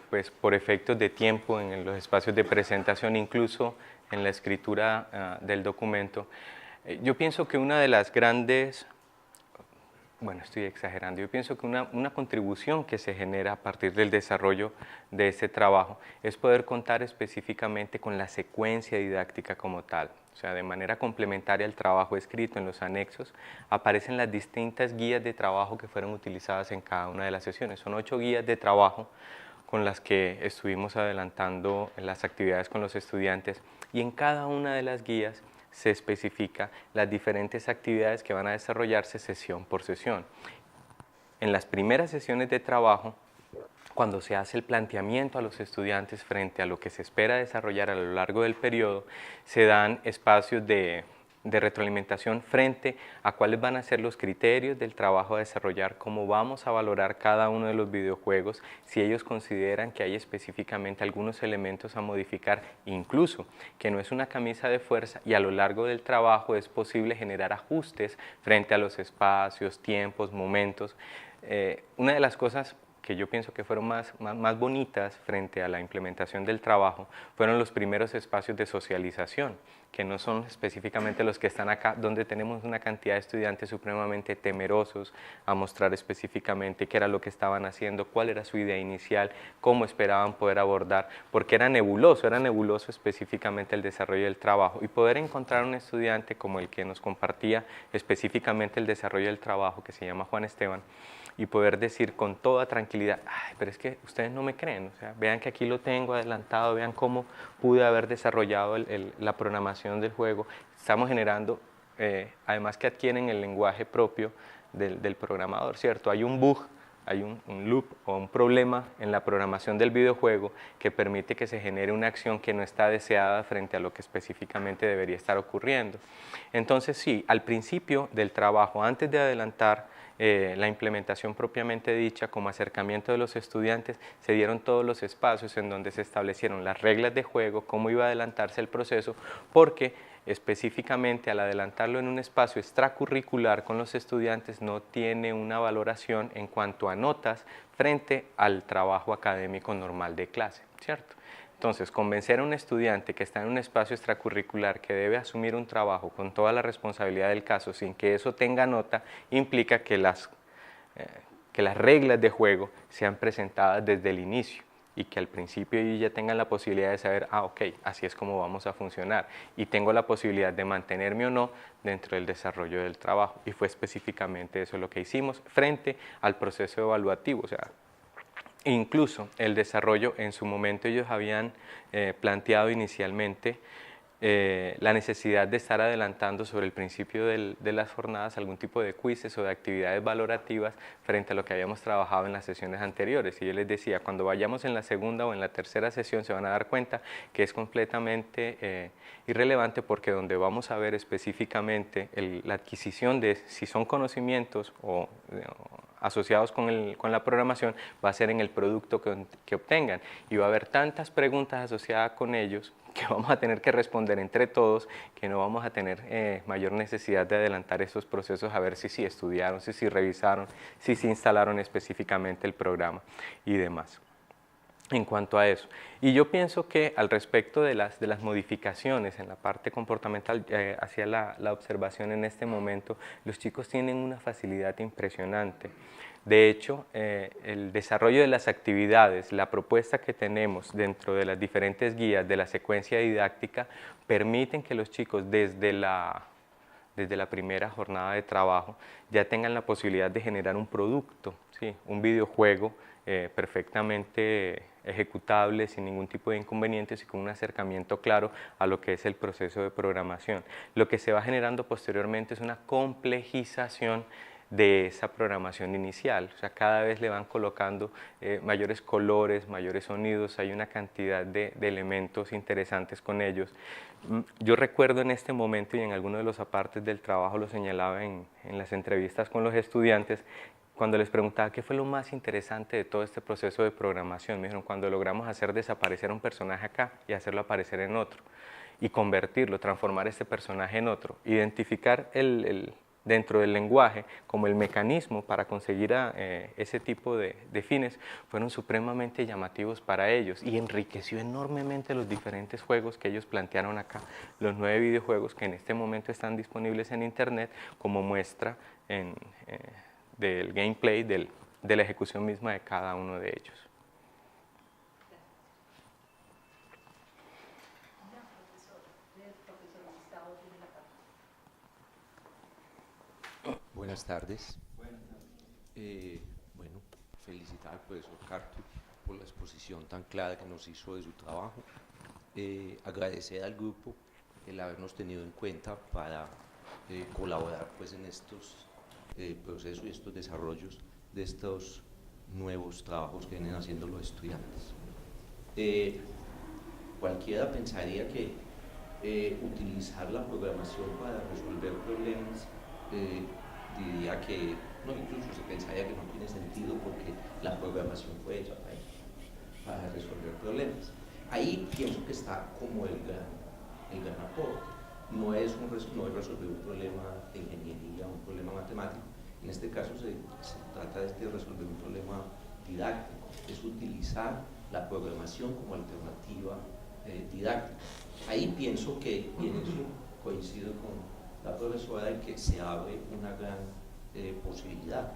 pues por efectos de tiempo en los espacios de presentación, incluso en la escritura del documento, yo pienso que una de las grandes, bueno, estoy exagerando, yo pienso que una contribución que se genera a partir del desarrollo de este trabajo es poder contar específicamente con la secuencia didáctica como tal. O sea, de manera complementaria al trabajo escrito en los anexos, aparecen las distintas guías de trabajo que fueron utilizadas en cada una de las sesiones. Son 8 guías de trabajo con las que estuvimos adelantando las actividades con los estudiantes, y en cada una de las guías se especifica las diferentes actividades que van a desarrollarse sesión por sesión. En las primeras sesiones de trabajo, cuando se hace el planteamiento a los estudiantes frente a lo que se espera desarrollar a lo largo del periodo, se dan espacios de retroalimentación frente a cuáles van a ser los criterios del trabajo a desarrollar, cómo vamos a valorar cada uno de los videojuegos, si ellos consideran que hay específicamente algunos elementos a modificar, incluso que no es una camisa de fuerza y a lo largo del trabajo es posible generar ajustes frente a los espacios, tiempos, momentos. Una de las cosas que yo pienso que fueron más bonitas frente a la implementación del trabajo fueron los primeros espacios de socialización, que no son específicamente los que están acá, donde tenemos una cantidad de estudiantes supremamente temerosos a mostrar específicamente qué era lo que estaban haciendo, cuál era su idea inicial, cómo esperaban poder abordar, porque era nebuloso específicamente el desarrollo del trabajo, y poder encontrar un estudiante como el que nos compartía específicamente el desarrollo del trabajo, que se llama Juan Esteban, y poder decir con toda tranquilidad, ay, pero es que ustedes no me creen, o sea, vean que aquí lo tengo adelantado, vean cómo pude haber desarrollado la programación del juego. Estamos generando, además que adquieren el lenguaje propio del programador, ¿cierto? Hay un bug, hay un loop o un problema en la programación del videojuego que permite que se genere una acción que no está deseada frente a lo que específicamente debería estar ocurriendo. Entonces sí, al principio del trabajo, antes de adelantar la implementación propiamente dicha como acercamiento de los estudiantes, se dieron todos los espacios en donde se establecieron las reglas de juego, cómo iba a adelantarse el proceso, porque específicamente al adelantarlo en un espacio extracurricular con los estudiantes no tiene una valoración en cuanto a notas frente al trabajo académico normal de clase, ¿cierto? Entonces, convencer a un estudiante que está en un espacio extracurricular que debe asumir un trabajo con toda la responsabilidad del caso sin que eso tenga nota, implica que las reglas de juego sean presentadas desde el inicio y que al principio ellos ya tengan la posibilidad de saber, ah, ok, así es como vamos a funcionar y tengo la posibilidad de mantenerme o no dentro del desarrollo del trabajo. Y fue específicamente eso lo que hicimos frente al proceso evaluativo, o sea, incluso el desarrollo, en su momento ellos habían planteado inicialmente la necesidad de estar adelantando sobre el principio de las jornadas algún tipo de quizzes o de actividades valorativas frente a lo que habíamos trabajado en las sesiones anteriores. Y yo les decía, cuando vayamos en la segunda o en la tercera sesión se van a dar cuenta que es completamente irrelevante, porque donde vamos a ver específicamente la adquisición de si son conocimientos o asociados con la programación va a ser en el producto que obtengan, y va a haber tantas preguntas asociadas con ellos que vamos a tener que responder entre todos, que no vamos a tener mayor necesidad de adelantar esos procesos a ver si estudiaron, si revisaron, si instalaron específicamente el programa y demás. En cuanto a eso, y yo pienso que al respecto de las modificaciones en la parte comportamental hacia la observación en este momento, los chicos tienen una facilidad impresionante. De hecho, el desarrollo de las actividades, la propuesta que tenemos dentro de las diferentes guías de la secuencia didáctica, permiten que los chicos desde la primera jornada de trabajo ya tengan la posibilidad de generar un producto, ¿sí? Un videojuego perfectamente ejecutable, sin ningún tipo de inconvenientes y con un acercamiento claro a lo que es el proceso de programación. Lo que se va generando posteriormente es una complejización de esa programación inicial, o sea, cada vez le van colocando mayores colores, mayores sonidos, hay una cantidad de elementos interesantes con ellos. Yo recuerdo en este momento, y en algunos de los apartes del trabajo lo señalaba en las entrevistas con los estudiantes, cuando les preguntaba qué fue lo más interesante de todo este proceso de programación, me dijeron, cuando logramos hacer desaparecer un personaje acá y hacerlo aparecer en otro, y convertirlo, transformar este personaje en otro, identificar dentro del lenguaje como el mecanismo para conseguir ese tipo de fines, fueron supremamente llamativos para ellos y enriqueció enormemente los diferentes juegos que ellos plantearon acá, los 9 videojuegos que en este momento están disponibles en internet como muestra del gameplay, de la ejecución misma de cada uno de ellos. Profesor Gustavo Buenas tardes. Bueno, felicitar al profesor Cartu por la exposición tan clara que nos hizo de su trabajo. Agradecer al grupo el habernos tenido en cuenta para colaborar pues, en estos procesos y estos desarrollos de estos nuevos trabajos que vienen haciendo los estudiantes. Cualquiera pensaría que utilizar la programación para resolver problemas diría que, no, incluso se pensaría que no tiene sentido porque la programación fue hecha para resolver problemas. Ahí pienso que está como el gran aporte. No es resolver un problema de ingeniería, un problema matemático. En este caso se trata de resolver un problema didáctico, es utilizar la programación como alternativa didáctica. Ahí pienso que, y en eso coincido con la profesora, en que se abre una gran posibilidad.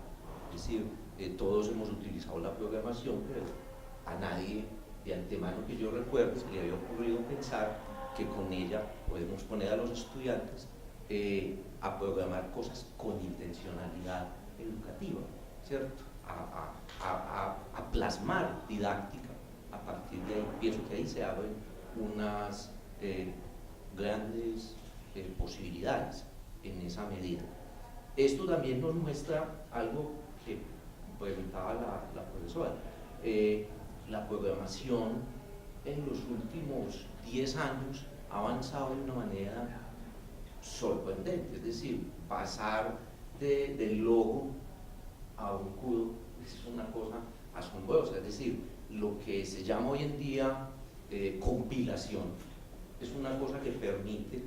Es decir, todos hemos utilizado la programación, pero a nadie de antemano que yo recuerdo se le había ocurrido pensar que con ella podemos poner a los estudiantes a programar cosas con intencionalidad educativa, ¿cierto? A plasmar didáctica a partir de ahí. Pienso que ahí se abren unas grandes posibilidades en esa medida. Esto también nos muestra algo que preguntaba la profesora. La programación en los últimos 10 años ha avanzado de una manera sorprendente, es decir, pasar del logo a un CUDO es una cosa asombrosa, es decir, lo que se llama hoy en día compilación es una cosa que permite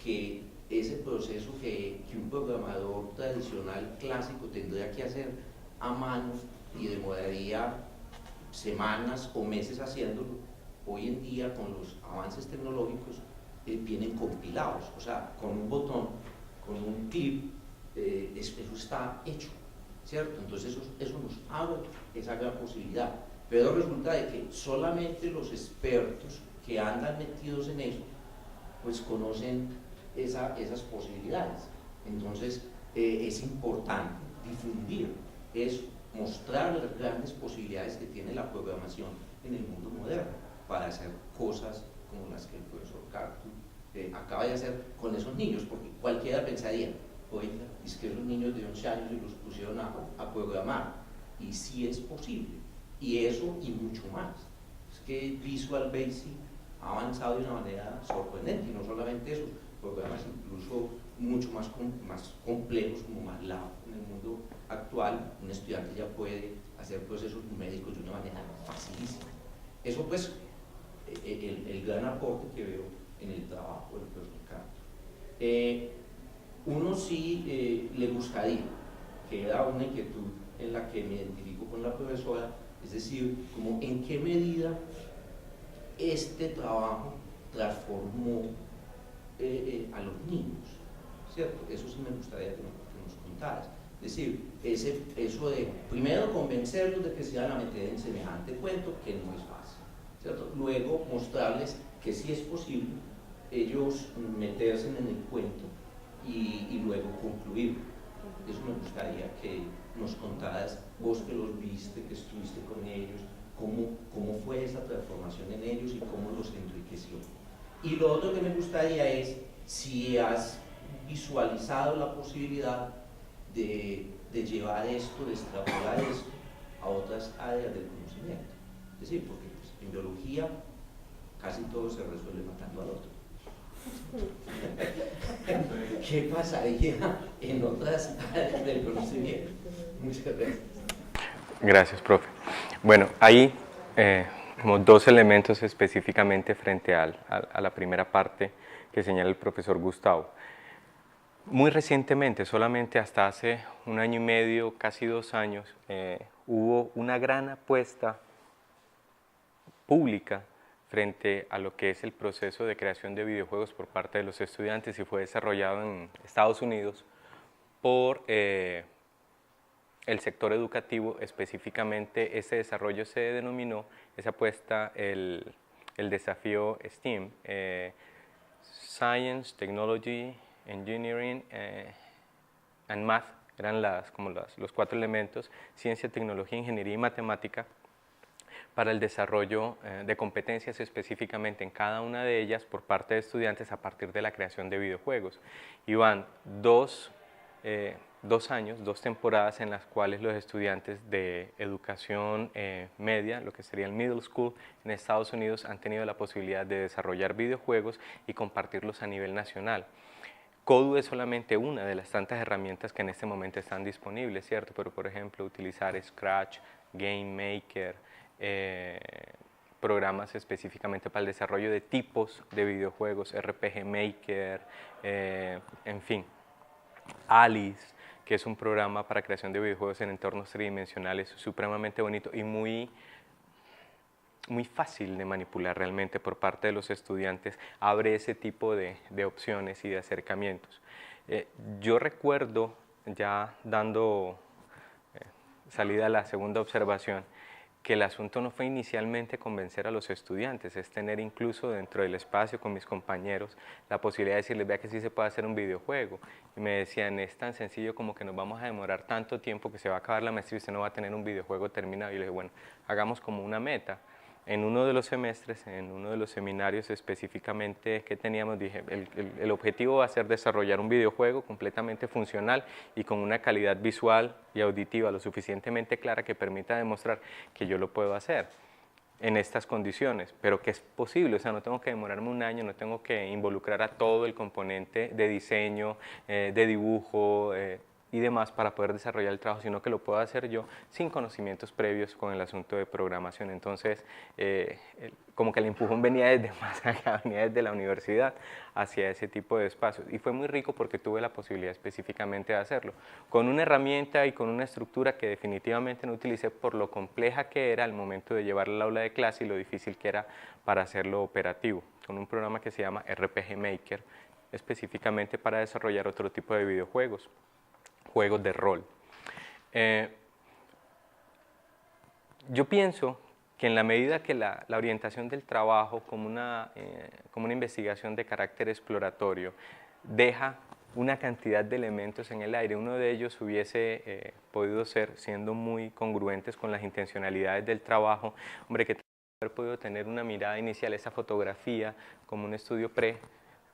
que ese proceso que un programador tradicional clásico tendría que hacer a mano y demoraría semanas o meses haciéndolo, hoy en día con los avances tecnológicos vienen compilados, o sea, con un botón, con un clip, eso está hecho, ¿cierto? Entonces eso nos abre esa gran posibilidad, pero resulta de que solamente los expertos que andan metidos en eso, pues conocen esas posibilidades. Entonces es importante difundir eso, mostrar las grandes posibilidades que tiene la programación en el mundo moderno para hacer cosas como las que el profesor Cartu acaba de hacer con esos niños, porque cualquiera pensaría, oiga, es que esos niños de 11 años se los pusieron a programar, y sí es posible, y eso y mucho más. Es que Visual Basic ha avanzado de una manera sorprendente, y no solamente eso, programas incluso mucho más complejos como MATLAB en el mundo actual, un estudiante ya puede hacer procesos numéricos de una manera facilísima. Eso pues, el gran aporte que veo en el trabajo del profesor Cartu. Uno sí le gustaría, que era una inquietud en la que me identifico con la profesora, es decir, como en qué medida este trabajo transformó a los niños, ¿cierto? Eso sí me gustaría que nos contaras. Es decir, eso de primero convencerlos de que se van a meter en semejante cuento, que no es fácil, ¿cierto? Luego mostrarles que sí es posible ellos meterse en el cuento y luego concluir. Eso me gustaría que nos contaras, vos que los viste, que estuviste con ellos, cómo fue esa transformación en ellos y cómo los enriqueció. Y lo otro que me gustaría es si has visualizado la posibilidad de llevar esto, de extrapolar esto a otras áreas del conocimiento. Es decir, porque pues, en biología casi todo se resuelve matando al otro. ¿Qué pasaría en otras áreas del conocimiento? Muchas gracias. Gracias, profe. Bueno, hay como dos elementos específicamente frente a la primera parte que señala el profesor Gustavo. Muy recientemente, solamente hasta hace 1 año y medio, casi 2 años, hubo una gran apuesta pública frente a lo que es el proceso de creación de videojuegos por parte de los estudiantes, y fue desarrollado en Estados Unidos por el sector educativo. Específicamente ese desarrollo se denominó, esa apuesta, el desafío STEAM, Science, Technology, Engineering and Math eran los 4 elementos: ciencia, tecnología, ingeniería y matemática, para el desarrollo de competencias específicamente en cada una de ellas por parte de estudiantes a partir de la creación de videojuegos. Y van 2 años, 2 temporadas en las cuales los estudiantes de educación media, lo que sería el middle school en Estados Unidos, han tenido la posibilidad de desarrollar videojuegos y compartirlos a nivel nacional. Kodu es solamente una de las tantas herramientas que en este momento están disponibles, ¿cierto? Pero, por ejemplo, utilizar Scratch, Game Maker, programas específicamente para el desarrollo de tipos de videojuegos, RPG Maker, en fin. Alice, que es un programa para creación de videojuegos en entornos tridimensionales supremamente bonito y muy fácil de manipular realmente por parte de los estudiantes, abre ese tipo de opciones y de acercamientos. Yo recuerdo, ya dando salida a la segunda observación, que el asunto no fue inicialmente convencer a los estudiantes, es tener incluso dentro del espacio con mis compañeros la posibilidad de decirles, vea que sí se puede hacer un videojuego. Y me decían, es tan sencillo como que nos vamos a demorar tanto tiempo que se va a acabar la maestría y usted no va a tener un videojuego terminado. Y les dije, bueno, hagamos como una meta. En uno de los semestres, en uno de los seminarios específicamente que teníamos, dije, el objetivo va a ser desarrollar un videojuego completamente funcional y con una calidad visual y auditiva lo suficientemente clara que permita demostrar que yo lo puedo hacer en estas condiciones, pero que es posible, o sea, no tengo que demorarme un año, no tengo que involucrar a todo el componente de diseño, de dibujo, y demás para poder desarrollar el trabajo, sino que lo puedo hacer yo sin conocimientos previos con el asunto de programación. Entonces, como que el empujón venía desde más acá, venía desde la universidad hacia ese tipo de espacios. Y fue muy rico porque tuve la posibilidad específicamente de hacerlo, con una herramienta y con una estructura que definitivamente no utilicé por lo compleja que era al momento de llevarla al aula de clase y lo difícil que era para hacerlo operativo, con un programa que se llama RPG Maker, específicamente para desarrollar otro tipo de videojuegos, juegos de rol. Yo pienso que en la medida que la orientación del trabajo como una investigación de carácter exploratorio deja una cantidad de elementos en el aire, uno de ellos hubiese podido ser, siendo muy congruentes con las intencionalidades del trabajo, hombre, que haber podido tener una mirada inicial, esa fotografía como un estudio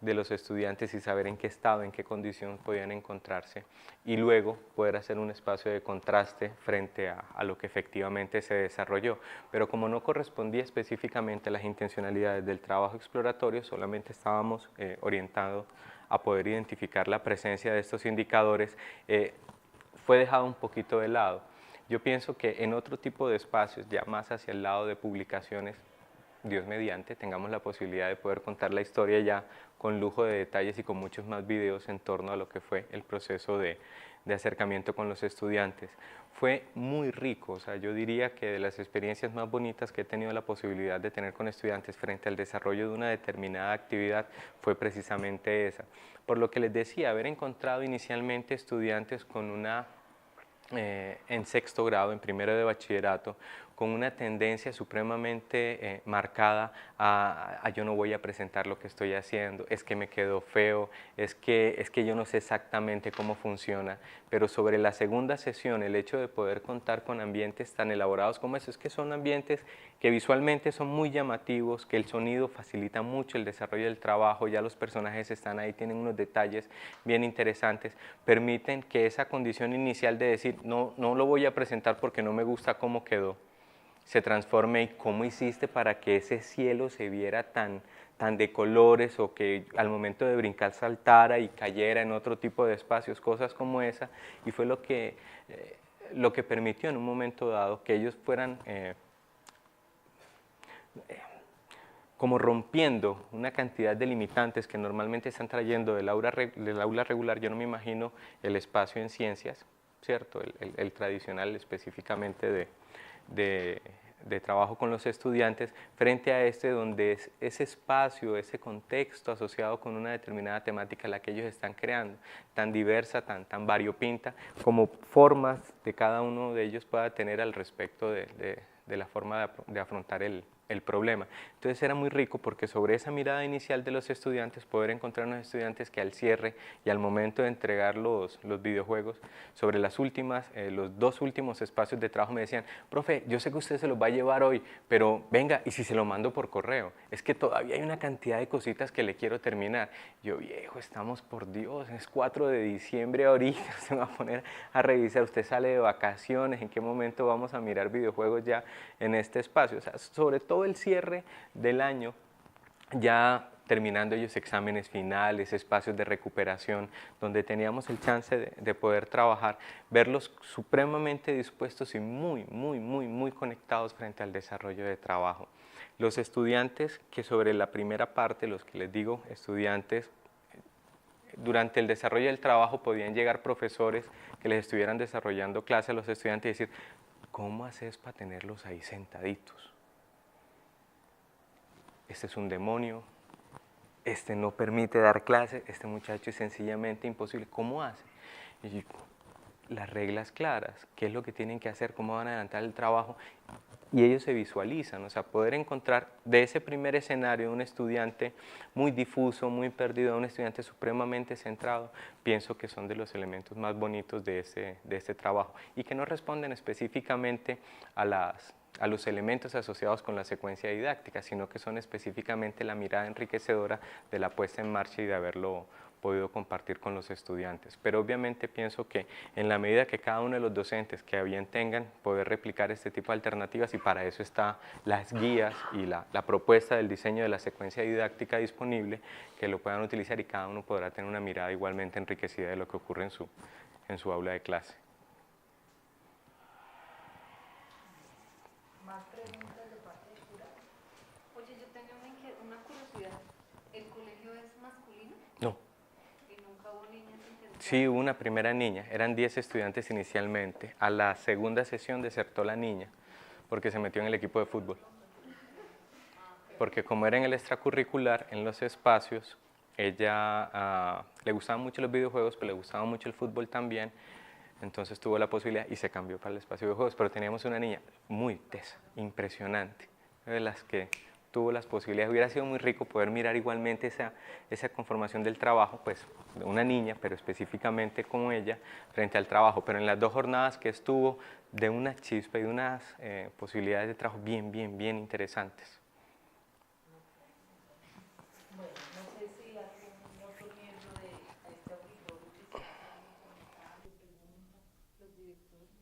de los estudiantes y saber en qué estado, en qué condición podían encontrarse y luego poder hacer un espacio de contraste frente a lo que efectivamente se desarrolló. Pero como no correspondía específicamente a las intencionalidades del trabajo exploratorio, solamente estábamos orientados a poder identificar la presencia de estos indicadores, fue dejado un poquito de lado. Yo pienso que en otro tipo de espacios, ya más hacia el lado de publicaciones, Dios mediante, tengamos la posibilidad de poder contar la historia ya con lujo de detalles y con muchos más videos en torno a lo que fue el proceso de acercamiento con los estudiantes. Fue muy rico, o sea, yo diría que de las experiencias más bonitas que he tenido la posibilidad de tener con estudiantes frente al desarrollo de una determinada actividad fue precisamente esa. Por lo que les decía, haber encontrado inicialmente estudiantes con en sexto grado, en primero de bachillerato, con una tendencia supremamente marcada a yo no voy a presentar lo que estoy haciendo, es que me quedó feo, es que yo no sé exactamente cómo funciona, pero sobre la segunda sesión, el hecho de poder contar con ambientes tan elaborados como esos, es que son ambientes que visualmente son muy llamativos, que el sonido facilita mucho el desarrollo del trabajo, ya los personajes están ahí, tienen unos detalles bien interesantes, permiten que esa condición inicial de decir no lo voy a presentar porque no me gusta cómo quedó, se transforme en cómo hiciste para que ese cielo se viera tan de colores o que al momento de brincar saltara y cayera en otro tipo de espacios, cosas como esa, y fue lo que permitió en un momento dado que ellos fueran como rompiendo una cantidad de limitantes que normalmente están trayendo del aula regular. Yo no me imagino el espacio en ciencias, ¿cierto? El tradicional específicamente de trabajo con los estudiantes, frente a donde es ese espacio, ese contexto asociado con una determinada temática la que ellos están creando, tan diversa, tan variopinta, como formas de cada uno de ellos pueda tener al respecto de la forma de afrontar el problema. Entonces era muy rico porque sobre esa mirada inicial de los estudiantes, poder encontrar unos estudiantes que al cierre y al momento de entregar los videojuegos, sobre los 2 últimos espacios de trabajo me decían, profe, yo sé que usted se los va a llevar hoy, pero venga, ¿y si se lo mando por correo? Es que todavía hay una cantidad de cositas que le quiero terminar. Yo, viejo, estamos, por Dios, es 4 de diciembre ahorita, se va a poner a revisar, usted sale de vacaciones, ¿en qué momento vamos a mirar videojuegos ya en este espacio? O sea, sobre todo el cierre del año, ya terminando ellos exámenes finales, espacios de recuperación, donde teníamos el chance de poder trabajar, verlos supremamente dispuestos y muy conectados frente al desarrollo de trabajo. Los estudiantes que sobre la primera parte, los que les digo, estudiantes, durante el desarrollo del trabajo podían llegar profesores que les estuvieran desarrollando clase a los estudiantes y decir, ¿cómo haces para tenerlos ahí sentaditos? Este es un demonio, este no permite dar clase, este muchacho es sencillamente imposible. ¿Cómo hace? Y las reglas claras, qué es lo que tienen que hacer, cómo van a adelantar el trabajo, y ellos se visualizan, o sea, poder encontrar de ese primer escenario de un estudiante muy difuso, muy perdido, a un estudiante supremamente centrado, pienso que son de los elementos más bonitos de este trabajo, y que no responden específicamente a los elementos asociados con la secuencia didáctica, sino que son específicamente la mirada enriquecedora de la puesta en marcha y de haberlo podido compartir con los estudiantes. Pero obviamente pienso que en la medida que cada uno de los docentes que a bien tengan poder replicar este tipo de alternativas, y para eso están las guías y la propuesta del diseño de la secuencia didáctica disponible, que lo puedan utilizar y cada uno podrá tener una mirada igualmente enriquecida de lo que ocurre en su aula de clase. ¿Más preguntas de parte del jurado? Oye, yo tengo una curiosidad. ¿El colegio es masculino? No. ¿Y nunca hubo niñas interesadas? Sí, hubo una primera niña, eran 10 estudiantes inicialmente. A la segunda sesión desertó la niña porque se metió en el equipo de fútbol. Porque como era en el extracurricular, en los espacios, ella le gustaban mucho los videojuegos, pero le gustaba mucho el fútbol también. Entonces tuvo la posibilidad y se cambió para el espacio de juegos, pero teníamos una niña muy tesa, impresionante, de las que tuvo las posibilidades. Hubiera sido muy rico poder mirar igualmente esa conformación del trabajo, pues de una niña, pero específicamente como ella, frente al trabajo. Pero en las 2 jornadas que estuvo, de una chispa y de unas posibilidades de trabajo bien interesantes. Bueno, no sé si algún otro miembro de este auditorio quisiera comentar, los directores.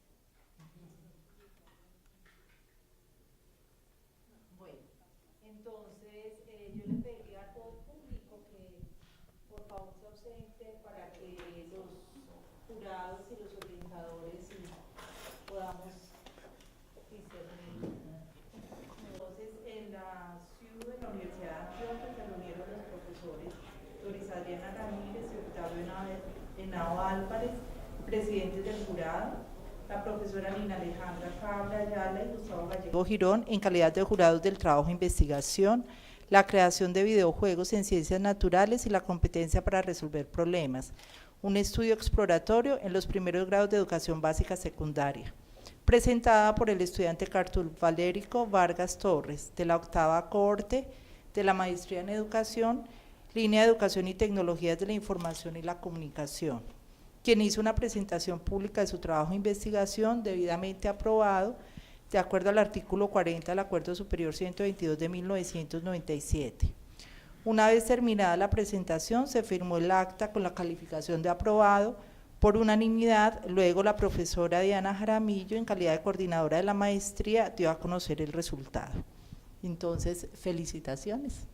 Bueno, entonces yo le pediría a todo el público que por favor se ausente para que los jurados y los orientadores podamos discernir. Entonces, en la CIU de la Universidad de Antioquia se reunieron los profesores Doris Adriana Ramírez y Octavio Henao Álvarez, presidentes del jurado, la profesora Nina Alejandra Cabra Ayala y Gustavo Gallego Girón, en calidad de jurados del trabajo de investigación, la creación de videojuegos en ciencias naturales y la competencia para resolver problemas, un estudio exploratorio en los primeros grados de educación básica secundaria, presentada por el estudiante Cartul Valérico Vargas Torres, de la 8ª cohorte de la Maestría en Educación, Línea de Educación y Tecnologías de la Información y la Comunicación, quien hizo una presentación pública de su trabajo de investigación debidamente aprobado, de acuerdo al artículo 40 del Acuerdo Superior 122 de 1997. Una vez terminada la presentación, se firmó el acta con la calificación de aprobado por unanimidad. Luego la profesora Diana Jaramillo, en calidad de coordinadora de la maestría, dio a conocer el resultado. Entonces, felicitaciones.